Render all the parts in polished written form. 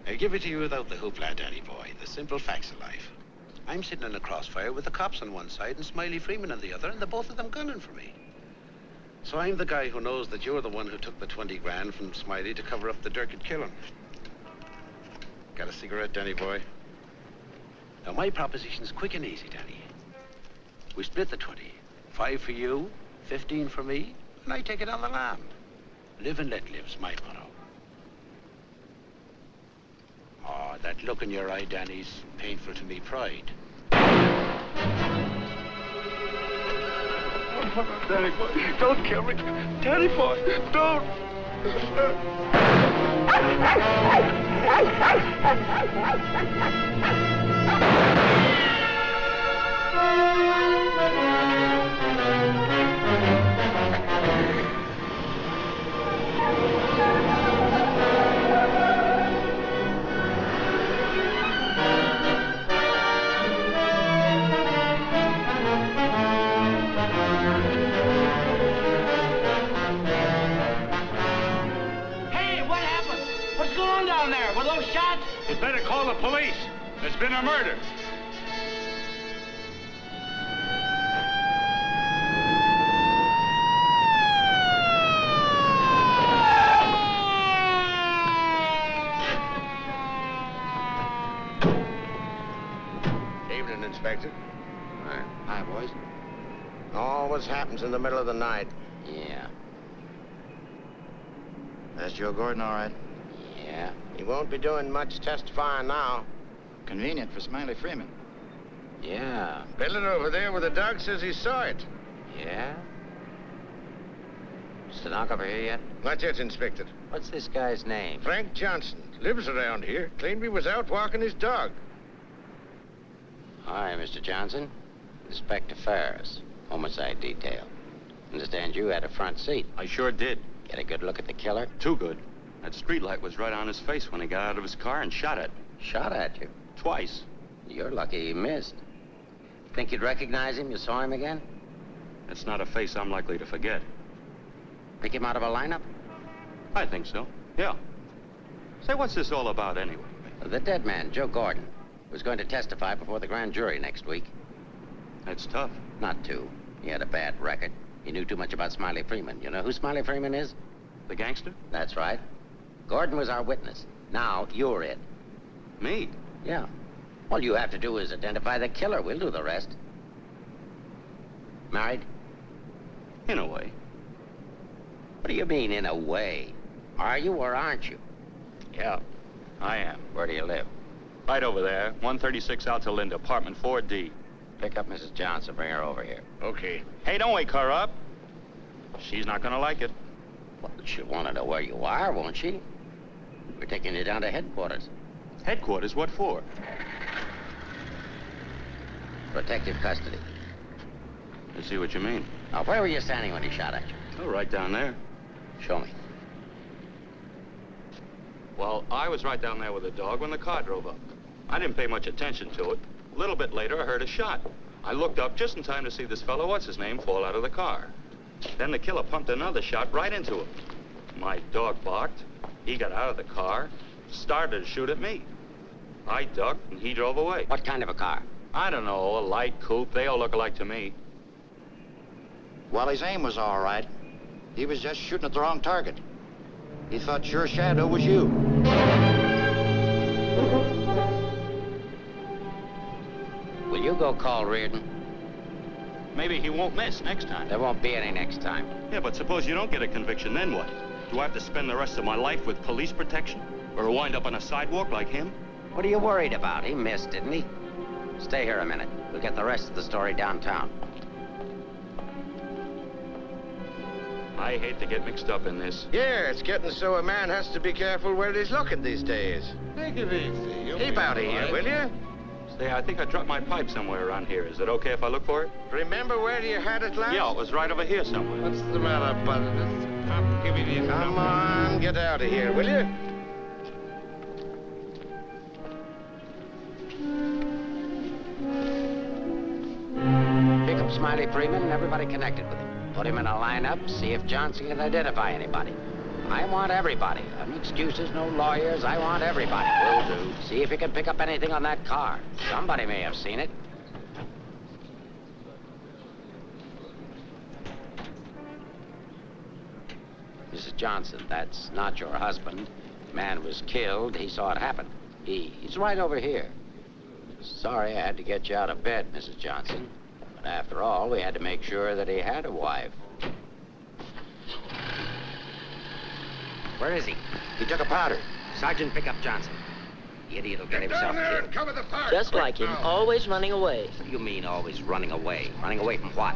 I give it to you without the hoopla, Danny boy. The simple facts of life. I'm sitting in a crossfire with the cops on one side and Smiley Freeman on the other, and the both of them gunning for me. So I'm the guy who knows that you're the one who took the 20 grand from Smiley to cover up the Durkett killing. Got a cigarette, Danny boy? Now, my proposition's quick and easy, Danny. We split the 20. 5 for you, 15 for me, and I take it on the lam. Live and let live's my motto. Oh, that look in your eye, Danny's painful to me pride. Danny boy, don't kill me. Danny boy, don't. You better call the police. There's been a murder. Evening, Inspector. Hi, boys. Always happens in the middle of the night. Yeah. That's Joe Gordon, all right? Yeah. He won't be doing much testifying now. Convenient for Smiley Freeman. Yeah. Fiddler over there with the dog says he saw it. Yeah? Stenographer here yet? Not yet, Inspector. What's this guy's name? Frank Johnson. Lives around here. Claimed he was out walking his dog. Hi, Mr. Johnson. Inspector Ferris, homicide detail. Understand you had a front seat. I sure did. Get a good look at the killer? Too good. That streetlight was right on his face when he got out of his car and shot at me. Shot at you? Twice. You're lucky he missed. Think you'd recognize him? You saw him again? That's not a face I'm likely to forget. Pick him out of a lineup? I think so, yeah. Say, what's this all about anyway? The dead man, Joe Gordon, was going to testify before the grand jury next week. That's tough. Not too. He had a bad record. He knew too much about Smiley Freeman. You know who Smiley Freeman is? The gangster? That's right. Gordon was our witness. Now, you're it. Me? Yeah. All you have to do is identify the killer. We'll do the rest. Married? In a way. What do you mean, in a way? Are you or aren't you? Yeah, I am. Where do you live? Right over there, 136 Alta Linda, apartment 4D. Pick up Mrs. Johnson. Bring her over here. Okay. Hey, don't wake her up. She's not gonna like it. Well, she'll want to know where you are, won't she? We're taking you down to headquarters. Headquarters? What for? Protective custody. I see what you mean. Now, where were you standing when he shot at you? Oh, right down there. Show me. Well, I was right down there with the dog when the car drove up. I didn't pay much attention to it. A little bit later, I heard a shot. I looked up just in time to see this fellow, what's-his-name, fall out of the car. Then the killer pumped another shot right into him. My dog barked. He got out of the car, started to shoot at me. I ducked, and he drove away. What kind of a car? I don't know, a light coupe. They all look alike to me. Well, his aim was all right. He was just shooting at the wrong target. He thought your shadow was you. Will you go call Sheridan? Maybe he won't miss next time. There won't be any next time. Yeah, but suppose you don't get a conviction, then what? Do I have to spend the rest of my life with police protection? Or wind up on a sidewalk like him? What are you worried about? He missed, didn't he? Stay here a minute. We'll get the rest of the story downtown. I hate to get mixed up in this. Yeah, it's getting so a man has to be careful where he's looking these days. Take it easy. Keep out of here, will you? Say, I think I dropped my pipe somewhere around here. Is it okay if I look for it? Remember where you had it last? Yeah, it was right over here somewhere. What's the matter, buddy? Give me the Come on, get out of here, will you? Pick up Smiley Freeman and everybody connected with him. Put him in a lineup, see if Johnson can identify anybody. I want everybody. No excuses, no lawyers. I want everybody. Will do. See if you can pick up anything on that car. Somebody may have seen it. Mrs. Johnson, that's not your husband. Man was killed. He saw it happen. He's right over here. Sorry I had to get you out of bed, Mrs. Johnson. But after all, we had to make sure that he had a wife. Where is he? He took a powder. Sergeant, pick up Johnson. The idiot will get himself killed. Cover the fire. Just like him, always running away. What do you mean always running away? Running away from what?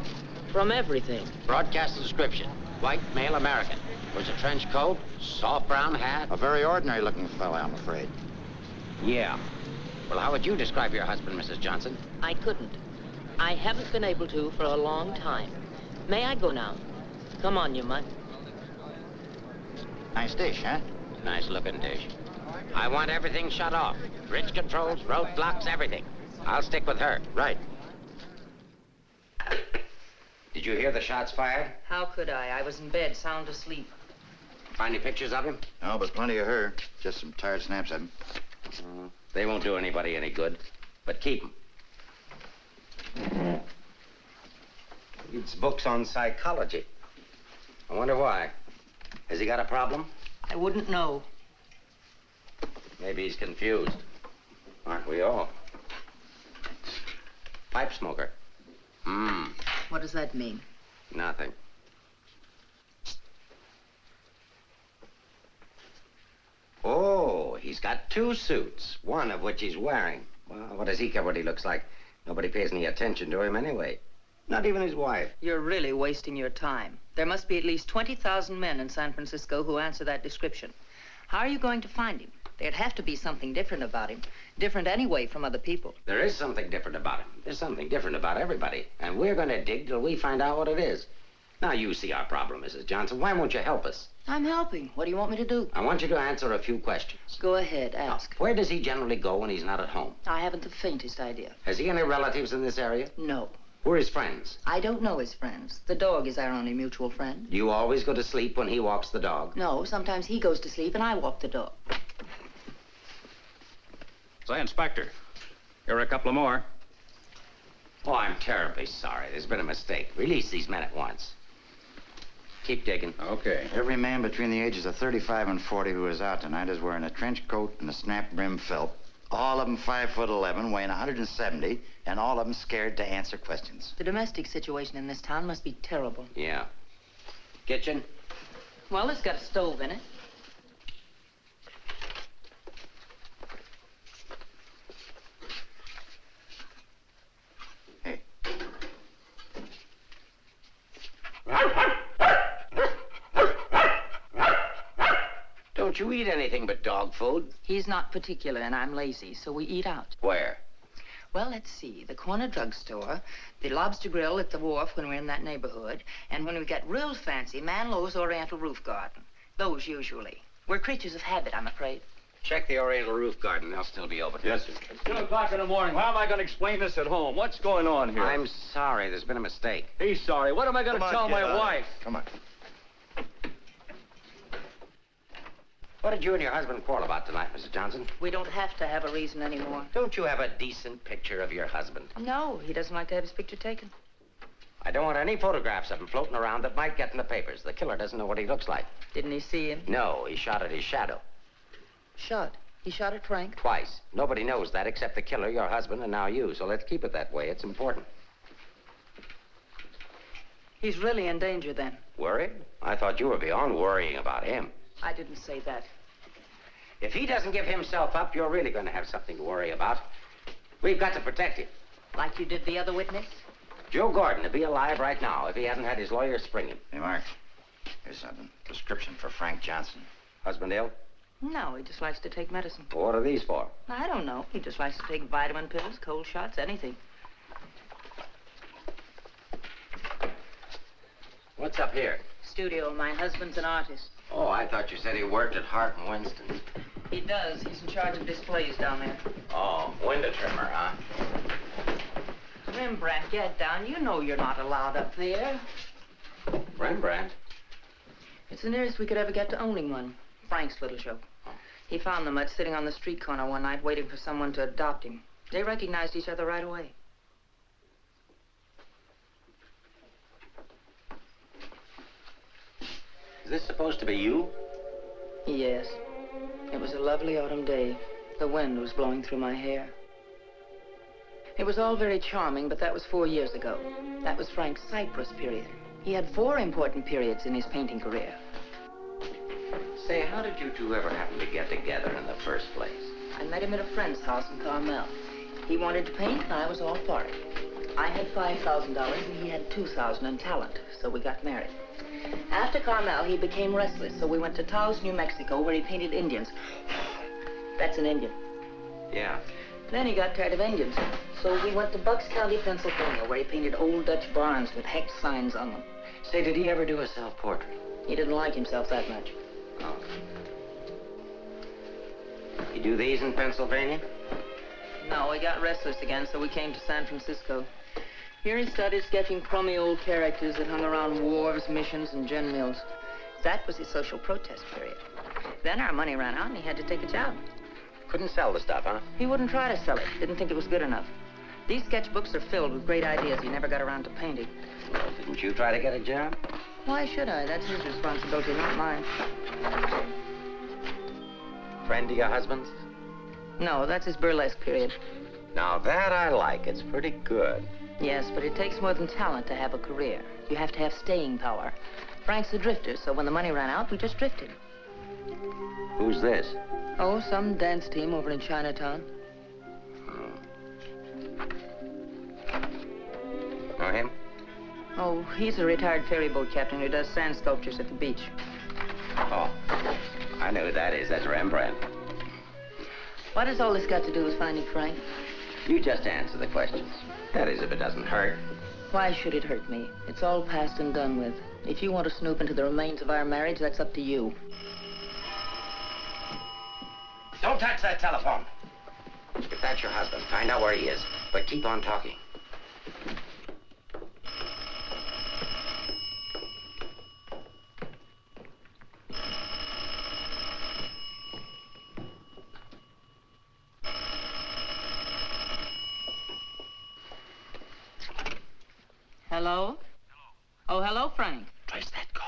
From everything. Broadcast description. White, male American. Wears a trench coat, soft brown hat. A very ordinary looking fella, I'm afraid. Yeah. Well, how would you describe your husband, Mrs. Johnson? I couldn't. I haven't been able to for a long time. May I go now? Come on, you mutt. Nice dish, huh? Nice looking dish. I want everything shut off. Bridge controls, roadblocks, everything. I'll stick with her. Right. Did you hear the shots fired? How could I? I was in bed, sound asleep. Find any pictures of him? No, but plenty of her. Just some tired snaps of him. They won't do anybody any good. But keep them. Reads books on psychology. I wonder why. Has he got a problem? I wouldn't know. Maybe he's confused. Aren't we all? Pipe smoker. What does that mean? Nothing. Oh, he's got two suits, one of which he's wearing. Well, what does he care what he looks like? Nobody pays any attention to him anyway. Not even his wife. You're really wasting your time. There must be at least 20,000 men in San Francisco who answer that description. How are you going to find him? There'd have to be something different about him. Different anyway from other people. There is something different about him. There's something different about everybody. And we're going to dig till we find out what it is. Now, you see our problem, Mrs. Johnson. Why won't you help us? I'm helping. What do you want me to do? I want you to answer a few questions. Go ahead, ask. Where does he generally go when he's not at home? I haven't the faintest idea. Has he any relatives in this area? No. Who are his friends? I don't know his friends. The dog is our only mutual friend. Do you always go to sleep when he walks the dog? No, sometimes he goes to sleep and I walk the dog. Say, Inspector, here are a couple of more. Oh, I'm terribly sorry. There's been a mistake. Release these men at once. Keep digging. Okay. Every man between the ages of 35 and 40 who is out tonight is wearing a trench coat and a snap-brim felt. All of them 5'11", weighing 170, and all of them scared to answer questions. The domestic situation in this town must be terrible. Yeah. Kitchen? Well, it's got a stove in it. Hey. Don't you eat anything but dog food? He's not particular and I'm lazy, so we eat out. Where? Well, let's see. The corner drugstore, the lobster grill at the wharf when we're in that neighborhood, and when we get real fancy, Manlow's Oriental Roof Garden. Those usually. We're creatures of habit, I'm afraid. Check the Oriental Roof Garden. They'll still be open. Yes, sir. It's 2 o'clock in the morning. How am I going to explain this at home? What's going on here? I'm sorry. There's been a mistake. He's sorry. What am I going to tell my wife? Come on. What did you and your husband quarrel about tonight, Mrs. Johnson? We don't have to have a reason anymore. Don't you have a decent picture of your husband? No, he doesn't like to have his picture taken. I don't want any photographs of him floating around that might get in the papers. The killer doesn't know what he looks like. Didn't he see him? No, he shot at his shadow. Shot. He shot at Frank? Twice. Nobody knows that except the killer, your husband, and now you. So let's keep it that way. It's important. He's really in danger then. Worried? I thought you were beyond worrying about him. I didn't say that. If he doesn't give himself up, you're really going to have something to worry about. We've got to protect him. Like you did the other witness? Joe Gordon would be alive right now if he hadn't had his lawyer spring him. Hey, Mark. Here's something. Prescription for Frank Johnson. Husband ill? No, he just likes to take medicine. What are these for? I don't know. He just likes to take vitamin pills, cold shots, anything. What's up here? Studio. My husband's an artist. Oh, I thought you said he worked at Hart and Winston's. He does. He's in charge of displays down there. Oh, window trimmer, huh? Rembrandt, get down. You know you're not allowed up there. Rembrandt? It's the nearest we could ever get to owning one. Frank's little show. He found the mutt sitting on the street corner one night waiting for someone to adopt him. They recognized each other right away. Is this supposed to be you? Yes. It was a lovely autumn day. The wind was blowing through my hair. It was all very charming, but that was 4 years ago. That was Frank's Cyprus period. He had 4 important periods in his painting career. Say, how did you two ever happen to get together in the first place? I met him at a friend's house in Carmel. He wanted to paint, and I was all for it. I had $5,000, and he had $2,000 in talent, so we got married. After Carmel, he became restless, so we went to Taos, New Mexico, where he painted Indians. That's an Indian. Yeah. Then he got tired of Indians, so we went to Bucks County, Pennsylvania, where he painted old Dutch barns with hex signs on them. Say, did he ever do a self-portrait? He didn't like himself that much. Oh. You do these in Pennsylvania? No, he got restless again, so we came to San Francisco. Here he started sketching crummy old characters that hung around wharves, missions, and gin mills. That was his social protest period. Then our money ran out, and he had to take a job. Couldn't sell the stuff, huh? He wouldn't try to sell it. Didn't think it was good enough. These sketchbooks are filled with great ideas he never got around to painting. Well, didn't you try to get a job? Why should I? That's his responsibility, not mine. Friend of your husband's? No, that's his burlesque period. Now that I like. It's pretty good. Yes, but it takes more than talent to have a career. You have to have staying power. Frank's a drifter, so when the money ran out, we just drifted. Who's this? Oh, some dance team over in Chinatown. Know him? Oh, he's a retired ferry boat captain who does sand sculptures at the beach. Oh, I know who that is. That's Rembrandt. What has all this got to do with finding Frank? You just answer the questions. That is, if it doesn't hurt. Why should it hurt me? It's all past and done with. If you want to snoop into the remains of our marriage, that's up to you. Don't touch that telephone. If that's your husband, find out where he is. But keep on talking. Hello? Oh, hello, Frank. Trace that call.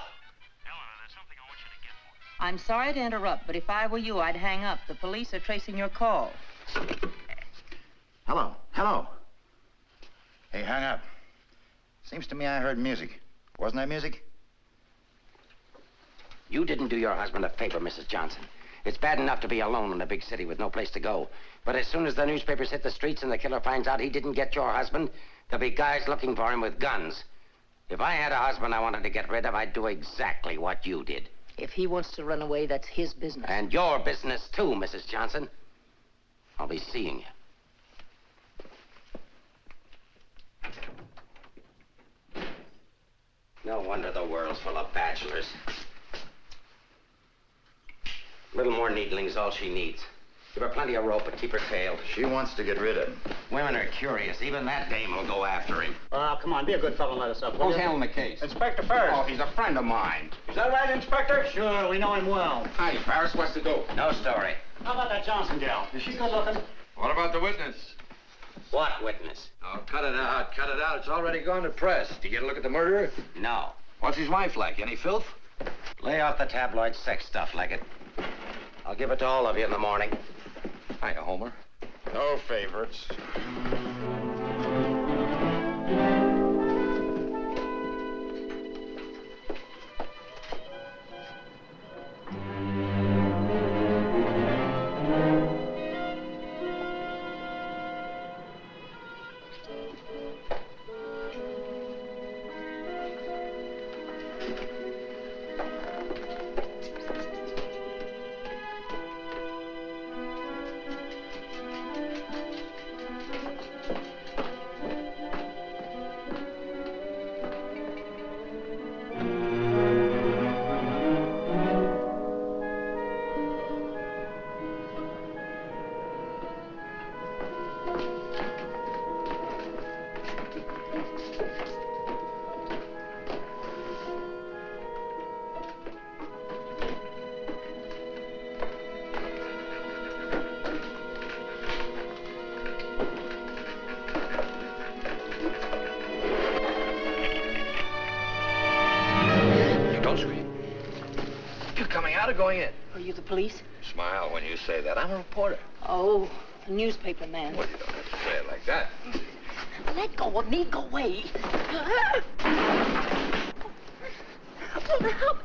Eleanor, there's something I want you to get for me. I'm sorry to interrupt, but if I were you, I'd hang up. The police are tracing your call. Hello, hello. Hey, hang up. Seems to me I heard music. Wasn't that music? You didn't do your husband a favor, Mrs. Johnson. It's bad enough to be alone in a big city with no place to go. But as soon as the newspapers hit the streets and the killer finds out he didn't get your husband, there'll be guys looking for him with guns. If I had a husband I wanted to get rid of, I'd do exactly what you did. If he wants to run away, that's his business. And your business, too, Mrs. Johnson. I'll be seeing you. No wonder the world's full of bachelors. A little more needling's all she needs. Give her plenty of rope, but keep her tailed. She wants to get rid of him. Women are curious. Even that dame will go after him. Come on, be a good fellow and let us up, will Who's you? handling the case? Inspector Ferris. Oh, he's a friend of mine. Is that right, Inspector? Sure, we know him well. Hi, Paris. What's the dope? No story. How about that Johnson gal? Is she good looking? What about the witness? What witness? Oh, cut it out, cut it out. It's already gone to press. Did you get a look at the murderer? No. What's his wife like? Any filth? Lay off the tabloid sex stuff like it. I'll give it to all of you in the morning. Hiya, Homer. No favorites. going in. Are you the police? Smile when you say that. I'm a reporter. Oh, a newspaper man. Well, you don't have to say it like that. Let go of me. Go away.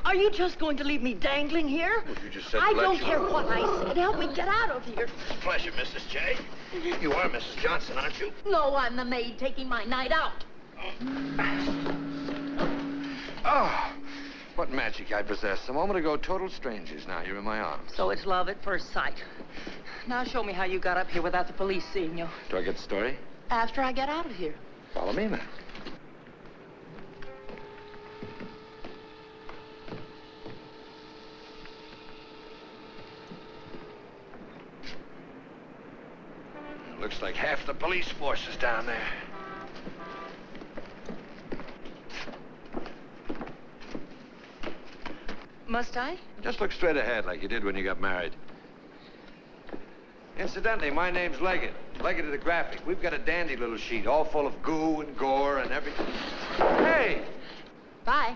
Are you just going to leave me dangling here? Well, you just said I to let don't you- care what I said. Help me get out of here. It's a pleasure, Mrs. J. You are Mrs. Johnson, aren't you? No, I'm the maid taking my night out. Oh, what magic I possess. A moment ago, total strangers. Now you're in my arms. So it's love at first sight. Now show me how you got up here without the police seeing you. Do I get the story? After I get out of here. Follow me, man. Looks like half the police force is down there. Must I? Just look straight ahead like you did when you got married. Incidentally, my name's Leggett. Leggett of the Graphic. We've got a dandy little sheet all full of goo and gore and everything. Hey! Bye.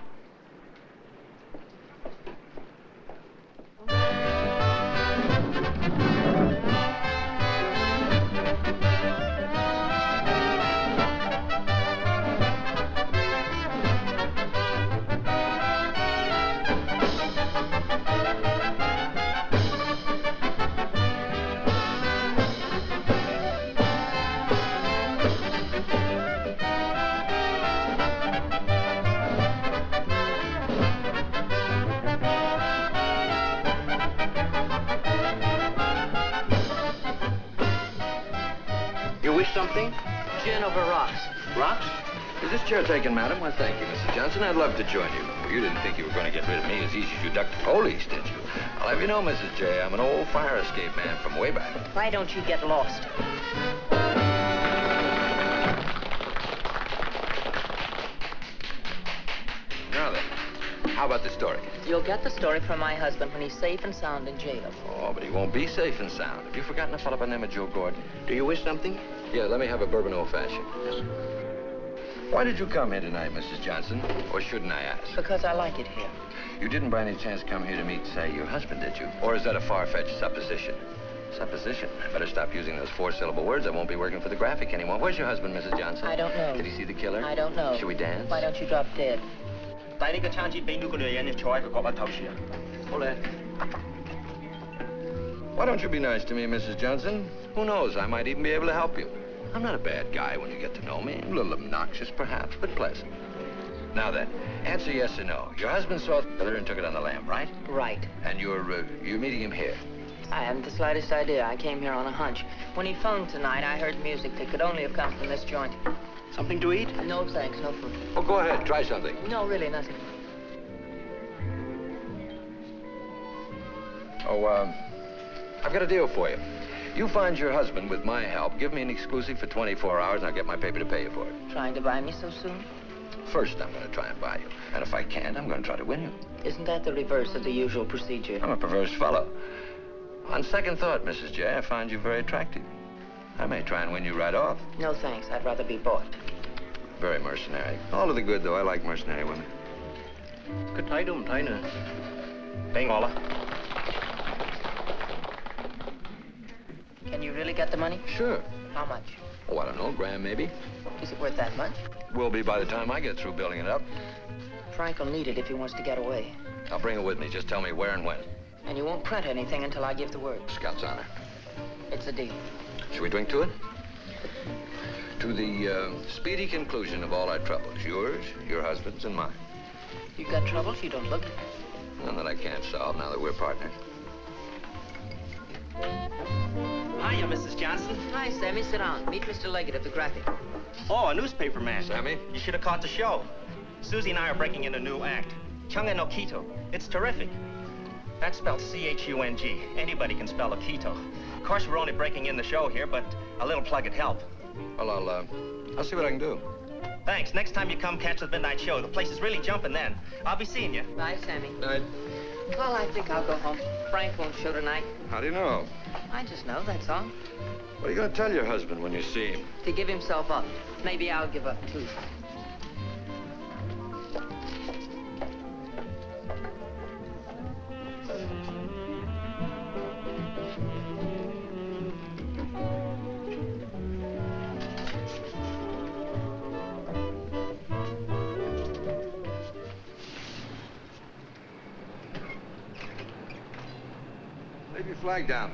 You wish something? Gin over rocks. Rocks? Is this chair taken, madam? Well, thank you, Mrs. Johnson. I'd love to join you. Well, you didn't think you were going to get rid of me as easy as you ducked the police, did you? I'll have you know, Mrs. J, I'm an old fire escape man from way back. Why don't you get lost? Now then, how about the story? You'll get the story from my husband when he's safe and sound in jail. Oh, but he won't be safe and sound. Have you forgotten a fellow by the name of Joe Gordon? Do you wish something? Yeah, let me have a bourbon old-fashioned. Why did you come here tonight, Mrs. Johnson? Or shouldn't I ask? Because I like it here. You didn't by any chance come here to meet, say, your husband, did you? Or is that a far-fetched supposition? Supposition? I better stop using those four-syllable words. I won't be working for the Graphic anymore. Where's your husband, Mrs. Johnson? I don't know. Did he see the killer? I don't know. Should we dance? Why don't you drop dead? 帶呢個餐紙俾呢個女人，你坐喺佢角落頭樹啊！好咧。 Why don't you be nice to me, Mrs. Johnson? Who knows? I might even be able to help you. I'm not a bad guy when you get to know me. A little obnoxious, perhaps, but pleasant. Now then, answer yes or no. Your husband saw the killer and took it on the lam, right? Right. And you're meeting him here. I haven't the slightest idea. I came here on a hunch. When he phoned tonight, I heard music that could only have come from this joint. Something to eat? No, thanks. No food. Oh, go ahead. Try something. No, really, nothing. Oh, I've got a deal for you. You find your husband with my help. Give me an exclusive for 24 hours, and I'll get my paper to pay you for it. Trying to buy me so soon? First, I'm going to try and buy you. And if I can't, I'm going to try to win you. Isn't that the reverse of the usual procedure? I'm a perverse fellow. On second thought, Mrs. J, I find you very attractive. I may try and win you right off. No, thanks. I'd rather be bought. Very mercenary. All to the good, though. I like mercenary women. 佢睇都唔睇呢？俾我啦。 Can you really get the money? Sure. How much? Oh, I don't know, grand maybe. Is it worth that much? Will be by the time I get through building it up. Frank will need it if he wants to get away. I'll bring it with me. Just tell me where and when. And you won't print anything until I give the word. Scout's honor. It's a deal. Should we drink to it? To the speedy conclusion of all our troubles. Yours, your husband's, and mine. You've got troubles? You don't look it. None that I can't solve now that we're partners. Hiya, Mrs. Johnson. Hi, Sammy. Sit down. Meet Mr. Leggett of the Graphic. Oh, a newspaper man. Sammy? You should have caught the show. Susie and I are breaking in a new act. Chunga no Quito. It's terrific. That's spelled C-H-U-N-G. Anybody can spell Quito. Of course, we're only breaking in the show here, but a little plug would help. Well, I'll see what I can do. Thanks. Next time you come catch the midnight show, the place is really jumping then. I'll be seeing you. Bye, Sammy. Night. Well, I think I'll go home. Frank won't show tonight. How do you know? I just know, that's all. What are you going to tell your husband when you see him? To give himself up. Maybe I'll give up, too. flag down.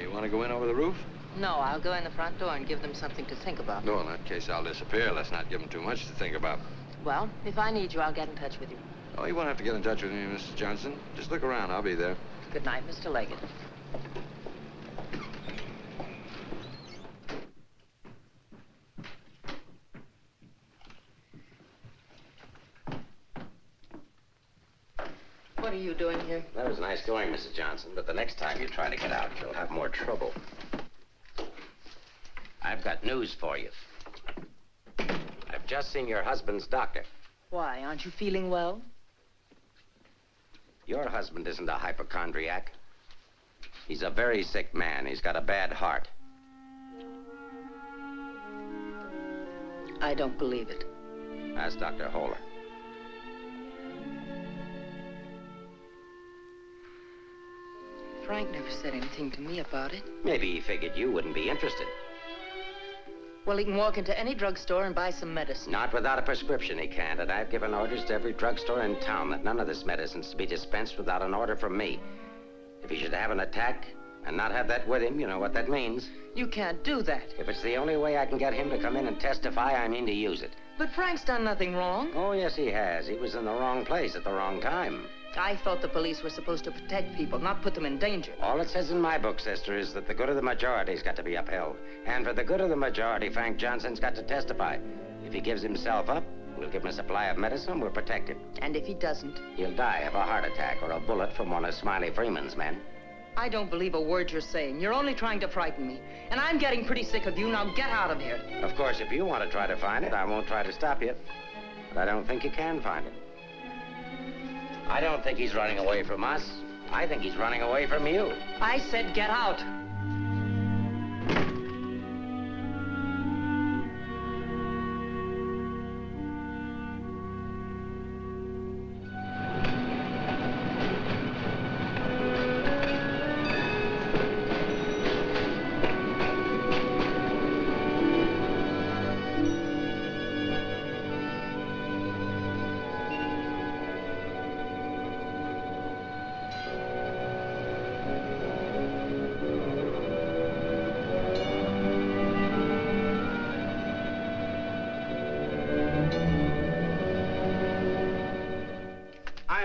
You want to go in over the roof? No, I'll go in the front door and give them something to think about. No, in that case, I'll disappear. Let's not give them too much to think about. Well, if I need you, I'll get in touch with you. Oh, you won't have to get in touch with me, Mrs. Johnson. Just look around. I'll be there. Good night, Mr. Leggett. What are you doing here? That was nice going, Mrs. Johnson, but the next time you try to get out, you'll have more trouble. I've got news for you. I've just seen your husband's doctor. Why, aren't you feeling well? Your husband isn't a hypochondriac. He's a very sick man. He's got a bad heart. I don't believe it. Ask Dr. Holler. Frank never said anything to me about it. Maybe he figured you wouldn't be interested. Well, he can walk into any drugstore and buy some medicine. Not without a prescription, he can't. And I've given orders to every drugstore in town that none of this medicine's to be dispensed without an order from me. If he should have an attack and not have that with him, you know what that means. You can't do that. If it's the only way I can get him to come in and testify, I mean to use it. But Frank's done nothing wrong. Oh, yes, he has. He was in the wrong place at the wrong time. I thought the police were supposed to protect people, not put them in danger. All it says in my book, sister, is that the good of the majority's got to be upheld. And for the good of the majority, Frank Johnson's got to testify. If he gives himself up, we'll give him a supply of medicine and we'll protect him. And if he doesn't? He'll die of a heart attack or a bullet from one of Smiley Freeman's men. I don't believe a word you're saying. You're only trying to frighten me. And I'm getting pretty sick of you. Now get out of here. Of course, if you want to try to find it, I won't try to stop you. But I don't think you can find it. I don't think he's running away from us. I think he's running away from you. I said get out.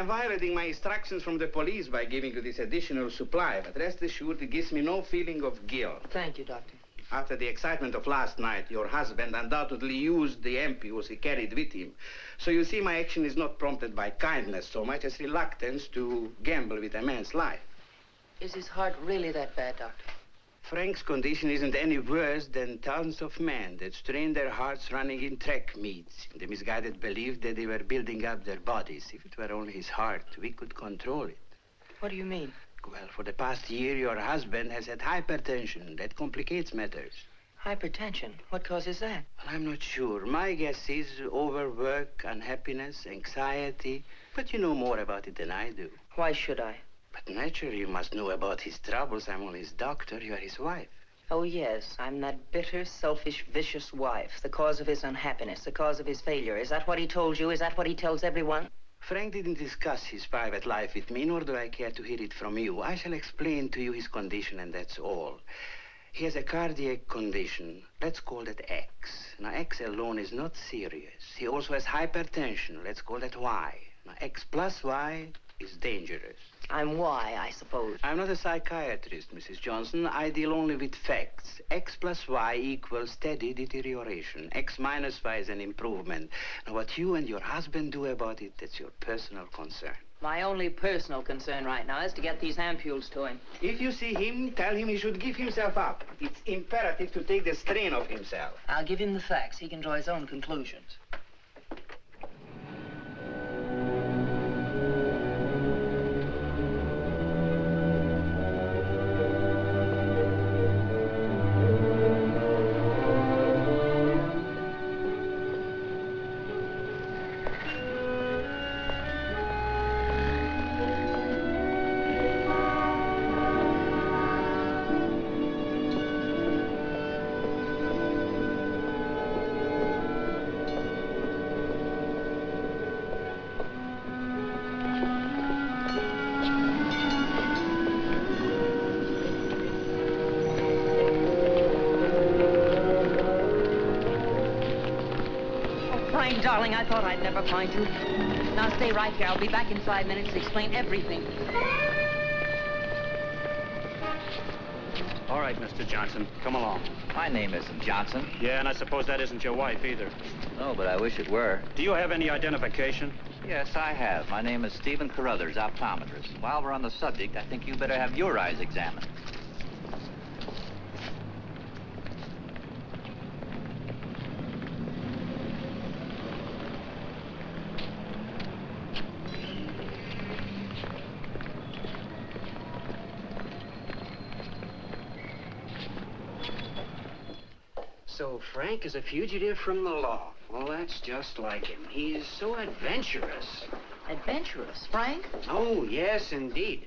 I'm violating my instructions from the police by giving you this additional supply, but rest assured it gives me no feeling of guilt. Thank you, Doctor. After the excitement of last night, your husband undoubtedly used the ampules he carried with him. So you see, my action is not prompted by kindness so much as reluctance to gamble with a man's life. Is his heart really that bad, Doctor? Frank's condition isn't any worse than thousands of men that strain their hearts running in track meets in the misguided belief that they were building up their bodies. If it were only his heart, we could control it. What do you mean? Well, for the past year, your husband has had hypertension. That complicates matters. Hypertension? What causes that? Well, I'm not sure. My guess is overwork, unhappiness, anxiety. But you know more about it than I do. Why should I? But naturally, you must know about his troubles. I'm only his doctor. You are his wife. Oh, yes. I'm that bitter, selfish, vicious wife. The cause of his unhappiness, the cause of his failure. Is that what he told you? Is that what he tells everyone? Frank didn't discuss his private life with me, nor do I care to hear it from you. I shall explain to you his condition, and that's all. He has a cardiac condition. Let's call that X. Now, X alone is not serious. He also has hypertension. Let's call that Y. Now, X plus Y is dangerous. I'm Y, I suppose. I'm not a psychiatrist, Mrs. Johnson. I deal only with facts. X plus Y equals steady deterioration. X minus Y is an improvement. Now, what you and your husband do about it, that's your personal concern. My only personal concern right now is to get these ampules to him. If you see him, tell him he should give himself up. It's imperative to take the strain off himself. I'll give him the facts. He can draw his own conclusions. Frank, darling, I thought I'd never find you. Now stay right here. I'll be back in 5 minutes to explain everything. All right, Mr. Johnson, come along. My name isn't Johnson. Yeah, and I suppose that isn't your wife either. No, but I wish it were. Do you have any identification? Yes, I have. My name is Stephen Carruthers, optometrist. While we're on the subject, I think you better have your eyes examined. So Frank is a fugitive from the law. Well, that's just like him. He's so adventurous. Adventurous, Frank? Oh, yes, indeed.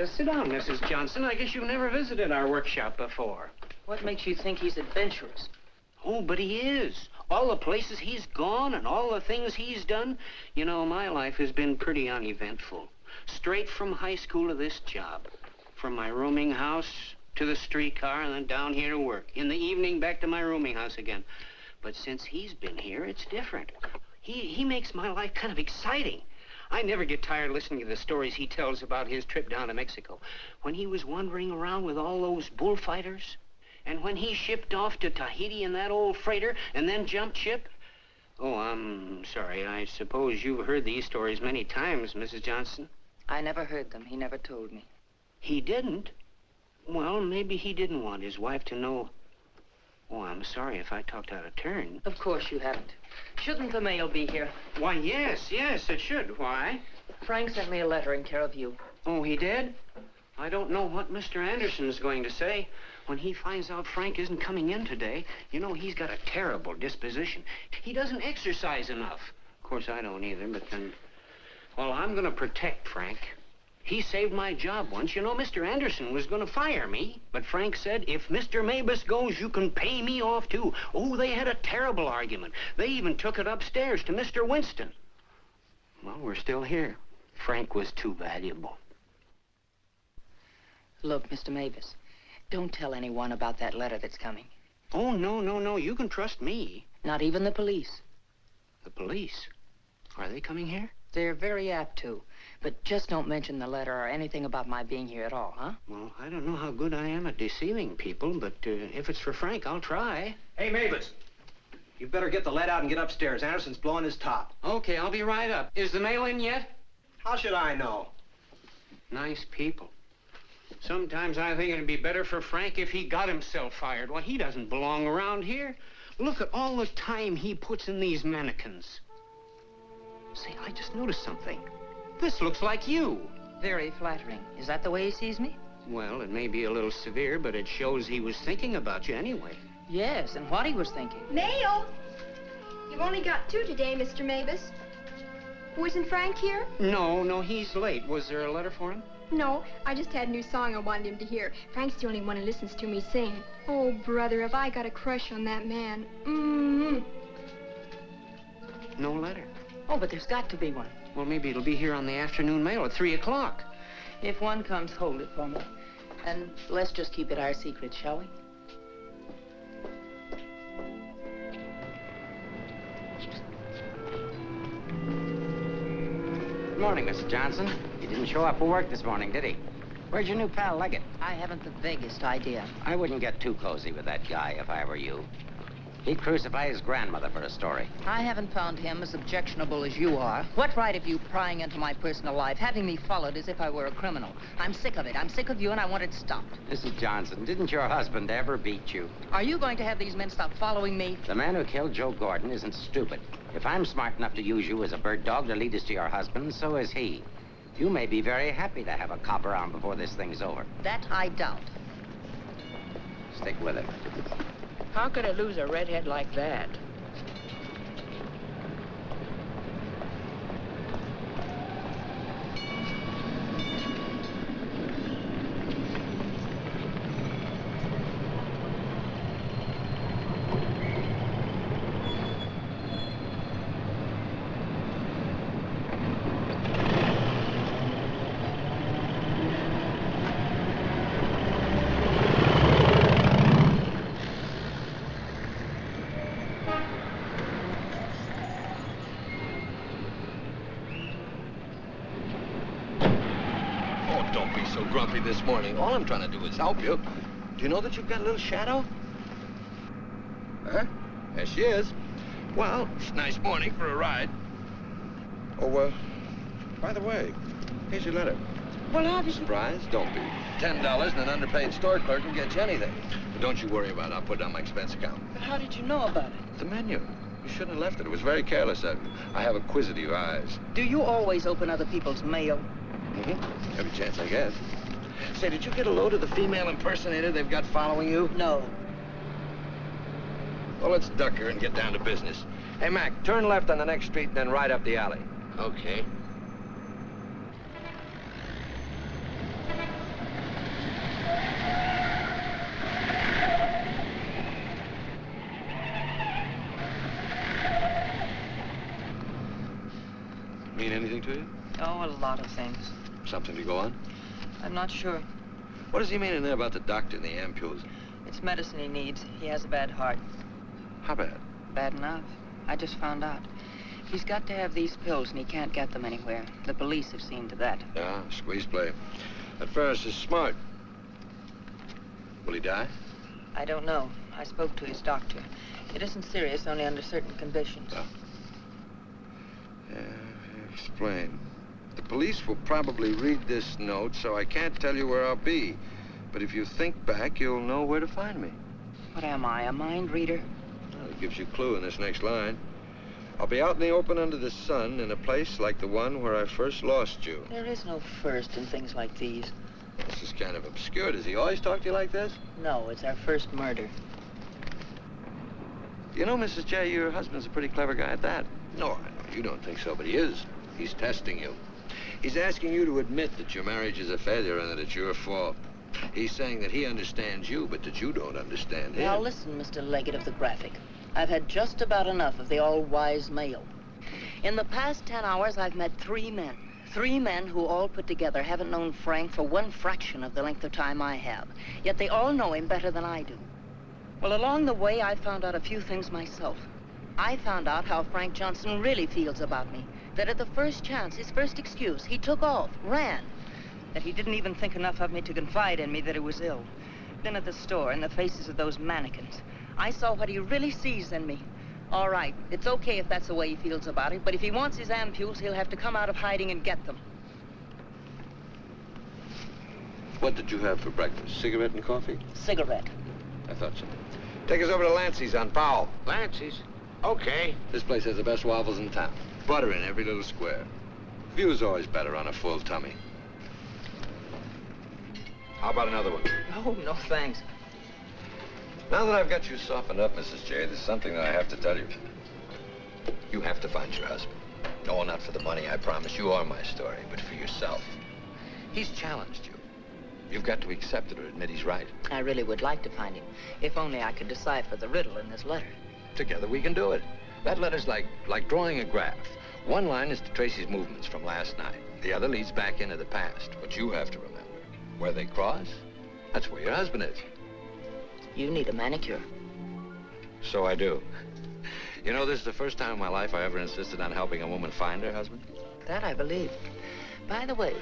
Sit down, Mrs. Johnson. I guess you've never visited our workshop before. What makes you think he's adventurous? Oh, but he is. All the places he's gone and all the things he's done. You know, my life has been pretty uneventful. Straight from high school to this job. From my rooming house to the streetcar and then down here to work. In the evening, back to my rooming house again. But since he's been here, it's different. He makes my life kind of exciting. I never get tired listening to the stories he tells about his trip down to Mexico. When he was wandering around with all those bullfighters. And when he shipped off to Tahiti in that old freighter and then jumped ship. Oh, I'm sorry. I suppose you've heard these stories many times, Mrs. Johnson. I never heard them. He never told me. He didn't? Well, maybe he didn't want his wife to know. Oh, I'm sorry if I talked out of turn. Of course you haven't. Shouldn't the mail be here? Why, yes, it should. Why? Frank sent me a letter in care of you. Oh, he did? I don't know what Mr. Anderson's going to say. When he finds out Frank isn't coming in today, you know, he's got a terrible disposition. He doesn't exercise enough. Of course, I don't either, but then... Well, I'm going to protect Frank. He saved my job once. You know, Mr. Anderson was going to fire me. But Frank said, if Mr. Mavis goes, you can pay me off, too. Oh, they had a terrible argument. They even took it upstairs to Mr. Winston. Well, we're still here. Frank was too valuable. Look, Mr. Mavis, don't tell anyone about that letter that's coming. Oh, no. You can trust me. Not even the police. The police? Are they coming here? They're very apt to. But just don't mention the letter or anything about my being here at all, huh? Well, I don't know how good I am at deceiving people, but if it's for Frank, I'll try. Hey, Mavis, you better get the lead out and get upstairs. Anderson's blowing his top. Okay, I'll be right up. Is the mail in yet? How should I know? Nice people. Sometimes I think it'd be better for Frank if he got himself fired. Well, he doesn't belong around here. Look at all the time he puts in these mannequins. Say, I just noticed something. This looks like you. Very flattering. Is that the way he sees me? Well, it may be a little severe, but it shows he was thinking about you anyway. Yes, and what he was thinking. Mail! You've only got 2 today, Mr. Mavis. Wasn't Frank here? No, he's late. Was there a letter for him? No, I just had a new song I wanted him to hear. Frank's the only one who listens to me sing. Oh, brother, have I got a crush on that man. No letter. Oh, but there's got to be one. Well, maybe it'll be here on the afternoon mail at 3 o'clock. If one comes, hold it for me. And let's just keep it our secret, shall we? Good morning, Mr. Johnson. He didn't show up for work this morning, did he? Where's your new pal, Leggett? I haven't the vaguest idea. I wouldn't get too cozy with that guy if I were you. He'd crucify his grandmother for a story. I haven't found him as objectionable as you are. What right have you prying into my personal life, having me followed as if I were a criminal? I'm sick of it. I'm sick of you, and I want it stopped. Mrs. Johnson, didn't your husband ever beat you? Are you going to have these men stop following me? The man who killed Joe Gordon isn't stupid. If I'm smart enough to use you as a bird dog to lead us to your husband, so is he. You may be very happy to have a cop around before this thing's over. That I doubt. Stick with him. How could I lose a redhead like that? this morning. All I'm trying to do is help you. Do you know that you've got a little shadow? Huh? There she is. Well, it's a nice morning for a ride. Oh, by the way, here's your letter. Well, how did you... Surprise? Don't be. $10 and an underpaid store clerk can get you anything. But don't you worry about it. I'll put it on my expense account. But how did you know about it? The menu. You shouldn't have left it. It was very careless of you. I have acquisitive eyes. Do you always open other people's mail? Mm-hmm. Every chance I get. Say, did you get a load of the female impersonator they've got following you? No. Well, let's duck her and get down to business. Hey, Mac, turn left on the next street and then right up the alley. Okay. Mean anything to you? Oh, a lot of things. Something to go on? I'm not sure. What does he mean in there about the doctor and the ampules? It's medicine he needs. He has a bad heart. How bad? Bad enough. I just found out. He's got to have these pills, and he can't get them anywhere. The police have seen to that. Yeah, squeeze play. That Ferris is smart. Will he die? I don't know. I spoke to his doctor. It isn't serious, only under certain conditions. Oh. Yeah, explain. The police will probably read this note, so I can't tell you where I'll be. But if you think back, you'll know where to find me. What am I, a mind reader? Well, it gives you a clue in this next line. I'll be out in the open under the sun in a place like the one where I first lost you. There is no first in things like these. This is kind of obscure. Does he always talk to you like this? No, it's our first murder. You know, Mrs. J, your husband's a pretty clever guy at that. No, you don't think so, but he is. He's testing you. He's asking you to admit that your marriage is a failure and that it's your fault. He's saying that he understands you, but that you don't understand him. Now listen, Mr. Leggett of the Graphic. I've had just about enough of the all-wise male. In the past 10 hours, I've met 3 men. 3 men who all put together haven't known Frank for one fraction of the length of time I have. Yet they all know him better than I do. Well, along the way, I found out a few things myself. I found out how Frank Johnson really feels about me. That at the first chance, his first excuse, he took off, ran. That he didn't even think enough of me to confide in me that he was ill. Then at the store, in the faces of those mannequins, I saw what he really sees in me. All right, it's okay if that's the way he feels about it, but if he wants his ampules, he'll have to come out of hiding and get them. What did you have for breakfast? Cigarette and coffee? Cigarette. I thought so. Take us over to Lancey's on Powell. Lancey's? Okay. This place has the best waffles in town. Butter in every little square. View's always better on a full tummy. How about another one? No thanks. Now that I've got you softened up, Mrs. J, there's something that I have to tell you. You have to find your husband. No, not for the money, I promise you, or my story, but for yourself. He's challenged you. You've got to accept it or admit he's right. I really would like to find him, if only I could decipher the riddle in this letter. Together we can do it. That letter's like drawing a graph. One line is to trace his movements from last night. The other leads back into the past. What you have to remember, where they cross, that's where your husband is. You need a manicure. So I do. You know, this is the first time in my life I ever insisted on helping a woman find her husband. That I believe. By the way,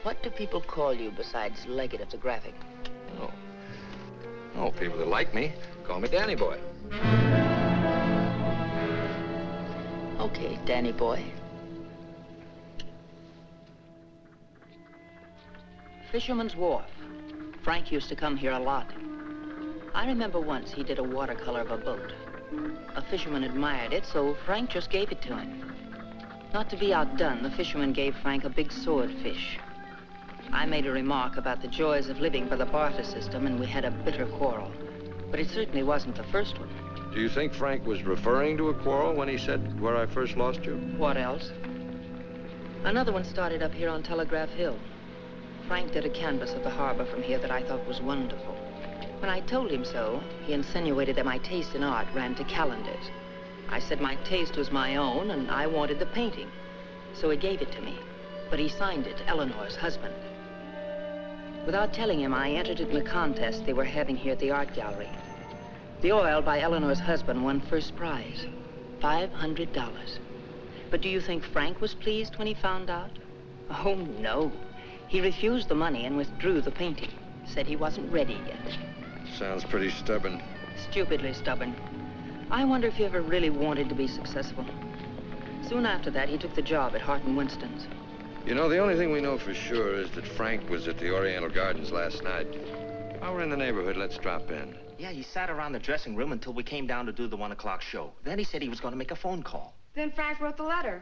what do people call you besides Leggett of the Graphic? Oh, people that like me call me Danny Boy. Okay, Danny Boy. Fisherman's Wharf. Frank used to come here a lot. I remember once he did a watercolor of a boat. A fisherman admired it, so Frank just gave it to him. Not to be outdone, the fisherman gave Frank a big swordfish. I made a remark about the joys of living by the barter system, and we had a bitter quarrel. But it certainly wasn't the first one. Do you think Frank was referring to a quarrel when he said, where I first lost you? What else? Another one started up here on Telegraph Hill. Frank did a canvas of the harbor from here that I thought was wonderful. When I told him so, he insinuated that my taste in art ran to calendars. I said my taste was my own, and I wanted the painting. So he gave it to me, but he signed it, Eleanor's husband. Without telling him, I entered it in a contest they were having here at the art gallery. The oil by Eleanor's husband won first prize, $500. But do you think Frank was pleased when he found out? Oh, no. He refused the money and withdrew the painting. Said he wasn't ready yet. Sounds pretty stubborn. Stupidly stubborn. I wonder if he ever really wanted to be successful. Soon after that, he took the job at Hart and Winston's. You know, the only thing we know for sure is that Frank was at the Oriental Gardens last night. While we're in the neighborhood, let's drop in. Yeah, he sat around the dressing room until we came down to do the 1 o'clock show. Then he said he was going to make a phone call. Then Frank wrote the letter.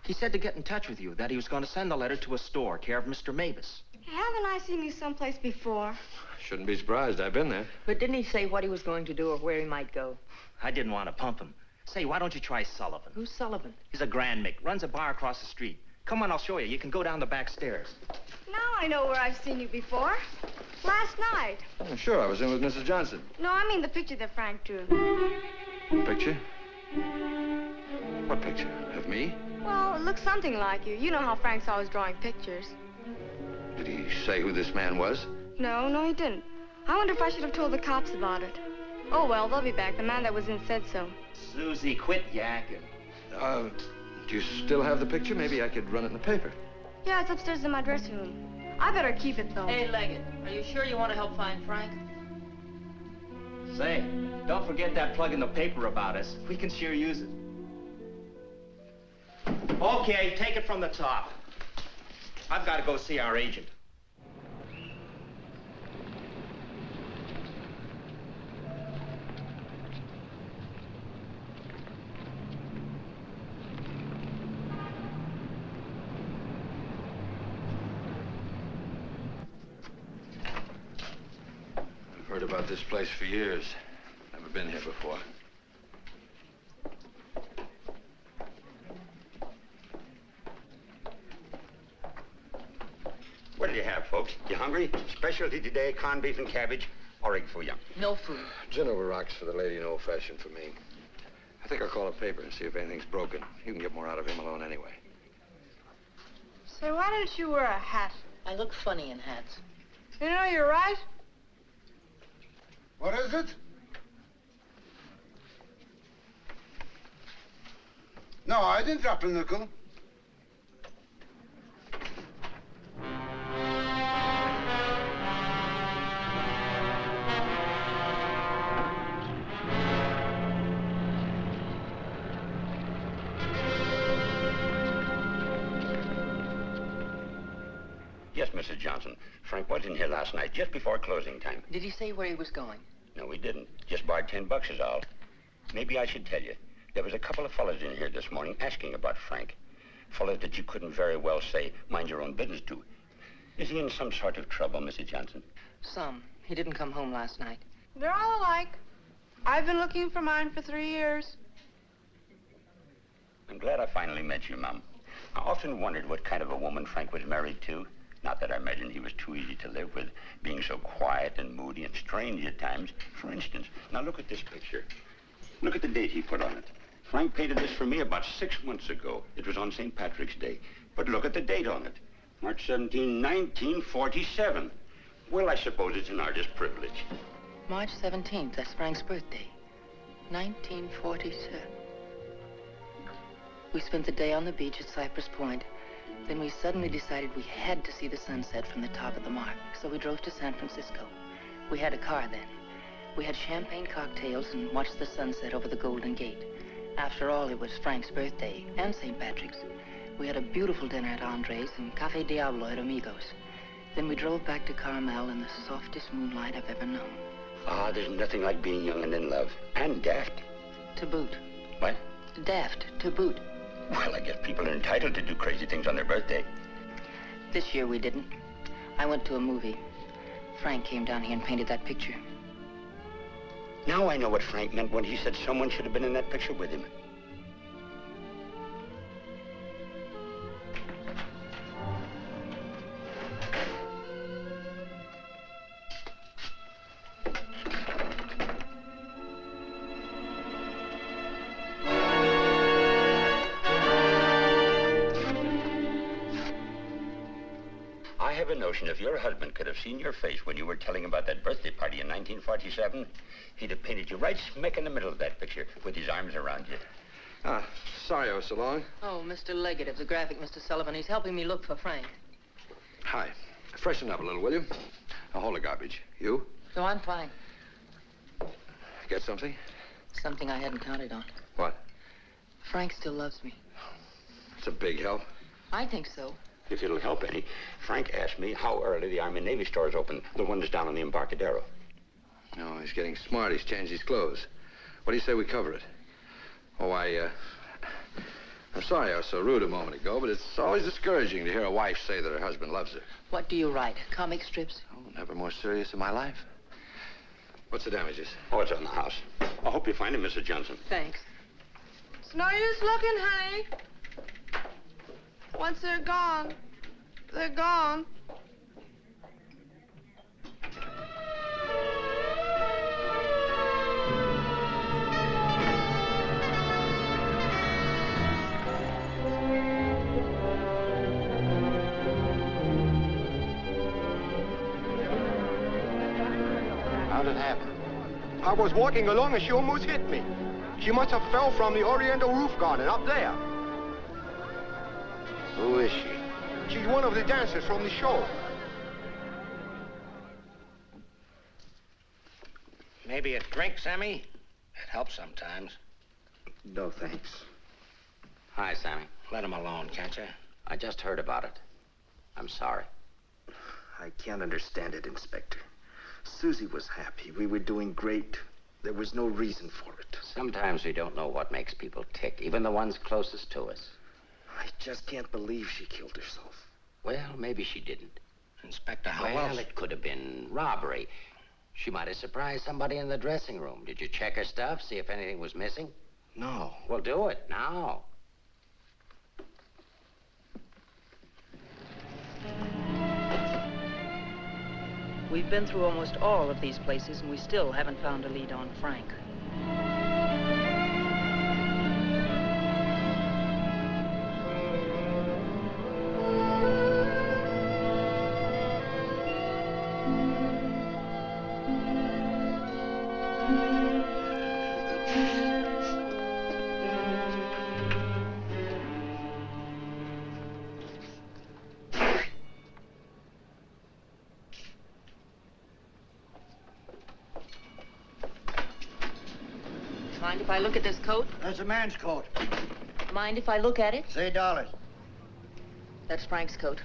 He said to get in touch with you, that he was going to send the letter to a store, care of Mr. Mavis. Haven't I seen you someplace before? Shouldn't be surprised. I've been there. But didn't he say what he was going to do or where he might go? I didn't want to pump him. Say, why don't you try Sullivan? Who's Sullivan? He's a Grand Mick, runs a bar across the street. Come on, I'll show you. You can go down the back stairs. Now I know where I've seen you before. Last night. Oh, sure, I was in with Mrs. Johnson. No, I mean the picture that Frank drew. Picture? What picture? Of me? Well, it looks something like you. You know how Frank's always drawing pictures. Did he say who this man was? No, he didn't. I wonder if I should have told the cops about it. Oh, well, they'll be back. The man that was in said so. Susie, quit yakking. Do you still have the picture? Maybe I could run it in the paper. Yeah, it's upstairs in my dressing room. I better keep it, though. Hey, Leggett, are you sure you want to help find Frank? Say, don't forget that plug in the paper about us. We can sure use it. Okay, take it from the top. I've got to go see our agent. I've heard about this place for years. Never been here before. What do you have, folks? You hungry? Specialty today, corned beef and cabbage, or egg foo young. No food. Gin over rocks for the lady and old-fashioned for me. I think I'll call a paper and see if anything's broken. You can get more out of him alone anyway. Say, why don't you wear a hat? I look funny in hats. You know, you're right. What is it? No, I didn't drop a nickel. Yes, Mrs. Johnson. Frank was in here last night, just before closing time. Did he say where he was going? No, he didn't. Just borrowed $10 is all. Maybe I should tell you. There was a couple of fellas in here this morning asking about Frank. Fellas that you couldn't very well say, mind your own business to. Is he in some sort of trouble, Mrs. Johnson? Some. He didn't come home last night. They're all alike. I've been looking for mine for 3 years. I'm glad I finally met you, Mom. I often wondered what kind of a woman Frank was married to. Not that I imagined he was too easy to live with, being so quiet and moody and strange at times. For instance, now look at this picture. Look at the date he put on it. Frank painted this for me about 6 months ago. It was on St. Patrick's Day. But look at the date on it. March 17, 1947. Well, I suppose it's an artist's privilege. March 17th, that's Frank's birthday. 1947. We spent the day on the beach at Cypress Point. Then we suddenly decided we had to see the sunset from the top of the mark. So we drove to San Francisco. We had a car then. We had champagne cocktails and watched the sunset over the Golden Gate. After all, it was Frank's birthday and St. Patrick's. We had a beautiful dinner at Andre's and Cafe Diablo at Amigos. Then we drove back to Carmel in the softest moonlight I've ever known. Ah, there's nothing like being young and in love. And daft. To boot. What? Daft, to boot. Well, I guess people are entitled to do crazy things on their birthday. This year we didn't. I went to a movie. Frank came down here and painted that picture. Now I know what Frank meant when he said someone should have been in that picture with him. I have a notion if your husband could have seen your face when you were telling about that birthday party in 1947, he'd have painted you right smack in the middle of that picture with his arms around you. Sorry I was so long. Oh, Mr. Leggett of the graphic, Mr. Sullivan. He's helping me look for Frank. Hi. Freshen up a little, will you? Now, hold the garbage. You? No, I'm fine. Get something? Something I hadn't counted on. What? Frank still loves me. It's a big help. I think so. If it'll help any, Frank asked me how early the Army and Navy stores open, the one that's down on the Embarcadero. No, he's getting smart. He's changed his clothes. What do you say we cover it? Oh, I'm sorry I was so rude a moment ago, but it's always discouraging to hear a wife say that her husband loves her. What do you write? Comic strips? Oh, never more serious in my life. What's the damages? Oh, it's on the house. I hope you find him, Mrs. Johnson. Thanks. It's no use looking, honey. Once they're gone, they're gone. How'd it happen? I was walking along and she almost hit me. She must have fell from the Oriental roof garden up there. Who is she? She's one of the dancers from the show. Maybe a drink, Sammy? It helps sometimes. No, thanks. Hi, Sammy. Let him alone, can't you? I just heard about it. I'm sorry. I can't understand it, Inspector. Susie was happy. We were doing great. There was no reason for it. Sometimes we don't know what makes people tick, even the ones closest to us. I just can't believe she killed herself. Well, maybe she didn't. Inspector, how Well, else? it could have been robbery. She might have surprised somebody in the dressing room. Did you check her stuff, see if anything was missing? No. Well, do it now. We've been through almost all of these places, and we still haven't found a lead on Frank. Mind if I look at this coat? That's a man's coat. Mind if I look at it? Say dollars. That's Frank's coat.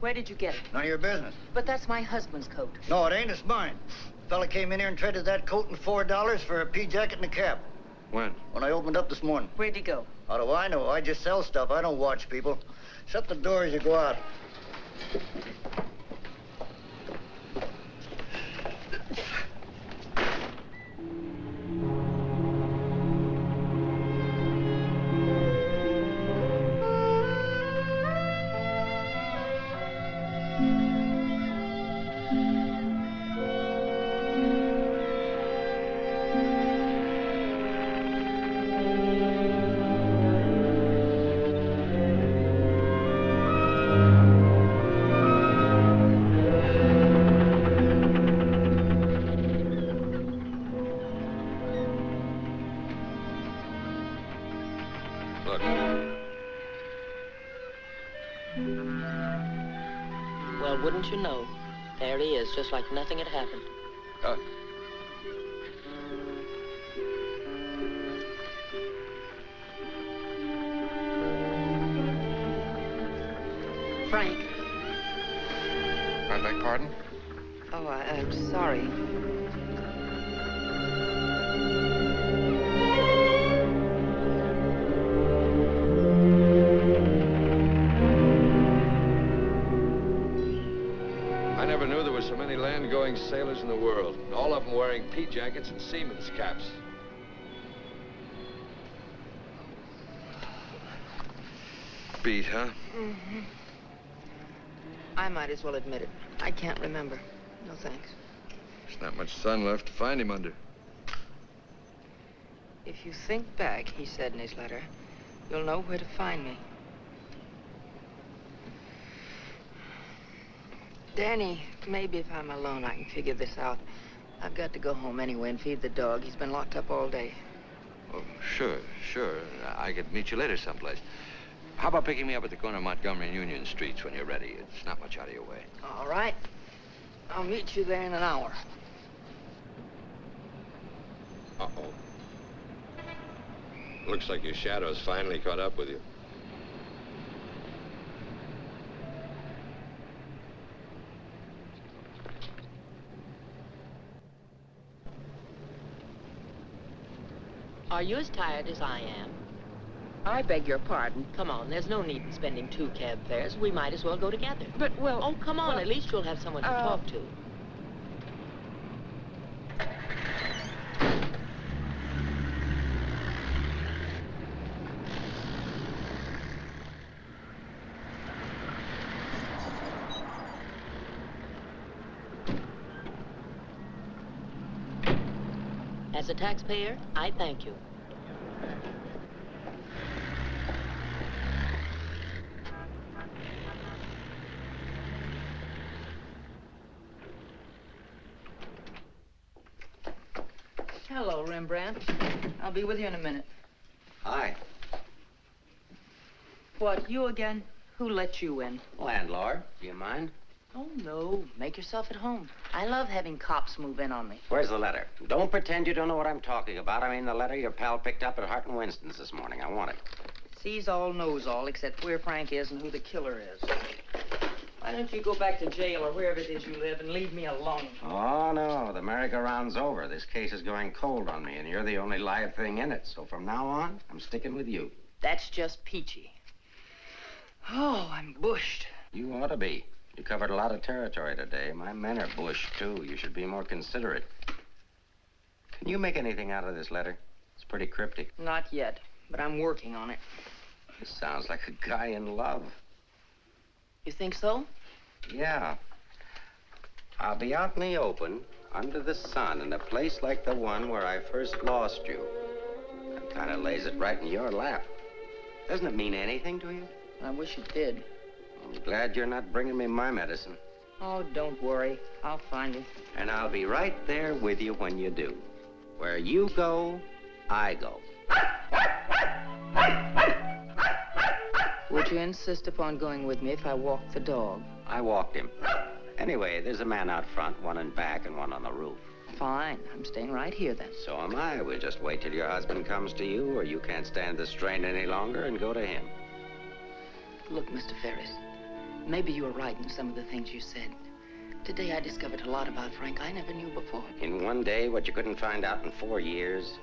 Where did you get it? None of your business. But that's my husband's coat. No, it ain't. It's mine. Fella came in here and traded that coat and $4 for a pea jacket and a cap. When? When I opened up this morning. Where'd he go? How do I know? I just sell stuff. I don't watch people. Shut the door as you go out. Look. Well, wouldn't you know? There he is, just like nothing had happened. Frank. I beg pardon? Oh, I'm sorry. I never knew there were so many land-going sailors in the world. All of them wearing pea jackets and seamen's caps. Beat, huh? Mm-hmm. I might as well admit it. I can't remember. No thanks. There's not much sun left to find him under. If you think back, he said in his letter, you'll know where to find me. Danny, maybe if I'm alone, I can figure this out. I've got to go home anyway and feed the dog. He's been locked up all day. Oh, sure. I could meet you later someplace. How about picking me up at the corner of Montgomery and Union Streets when you're ready? It's not much out of your way. All right. I'll meet you there in an hour. Uh-oh. Looks like your shadow's finally caught up with you. Are you as tired as I am? I beg your pardon. Come on, there's no need in spending 2 cab fares. We might as well go together. But, well... Oh, come on. At least you'll have someone to talk to. As a taxpayer, I thank you. Hello, Rembrandt. I'll be with you in a minute. Hi. What, you again? Who let you in? Landlord, do you mind? Oh, no. Make yourself at home. I love having cops move in on me. Where's the letter? Don't pretend you don't know what I'm talking about. I mean the letter your pal picked up at Hart and Winston's this morning. I want it. Sees all, knows all, except where Frank is and who the killer is. Why don't you go back to jail or wherever it is you live and leave me alone? Oh, no. The merry-go-round's over. This case is going cold on me, and you're the only live thing in it. So from now on, I'm sticking with you. That's just peachy. Oh, I'm bushed. You ought to be. You covered a lot of territory today. My men are bushed, too. You should be more considerate. Can you make anything out of this letter? It's pretty cryptic. Not yet, but I'm working on it. This sounds like a guy in love. You think so? Yeah. I'll be out in the open, under the sun, in a place like the one where I first lost you. That kind of lays it right in your lap. Doesn't it mean anything to you? I wish it did. I'm glad you're not bringing me my medicine. Oh, don't worry. I'll find you. And I'll be right there with you when you do. Where you go, I go. Would you insist upon going with me if I walked the dog? I walked him. Anyway, there's a man out front, one in back and one on the roof. Fine. I'm staying right here, then. So am I. We'll just wait till your husband comes to you, or you can't stand the strain any longer, and go to him. Look, Mr. Ferris, maybe you were right in some of the things you said. Today I discovered a lot about Frank I never knew before. In one day, what you couldn't find out in 4 years?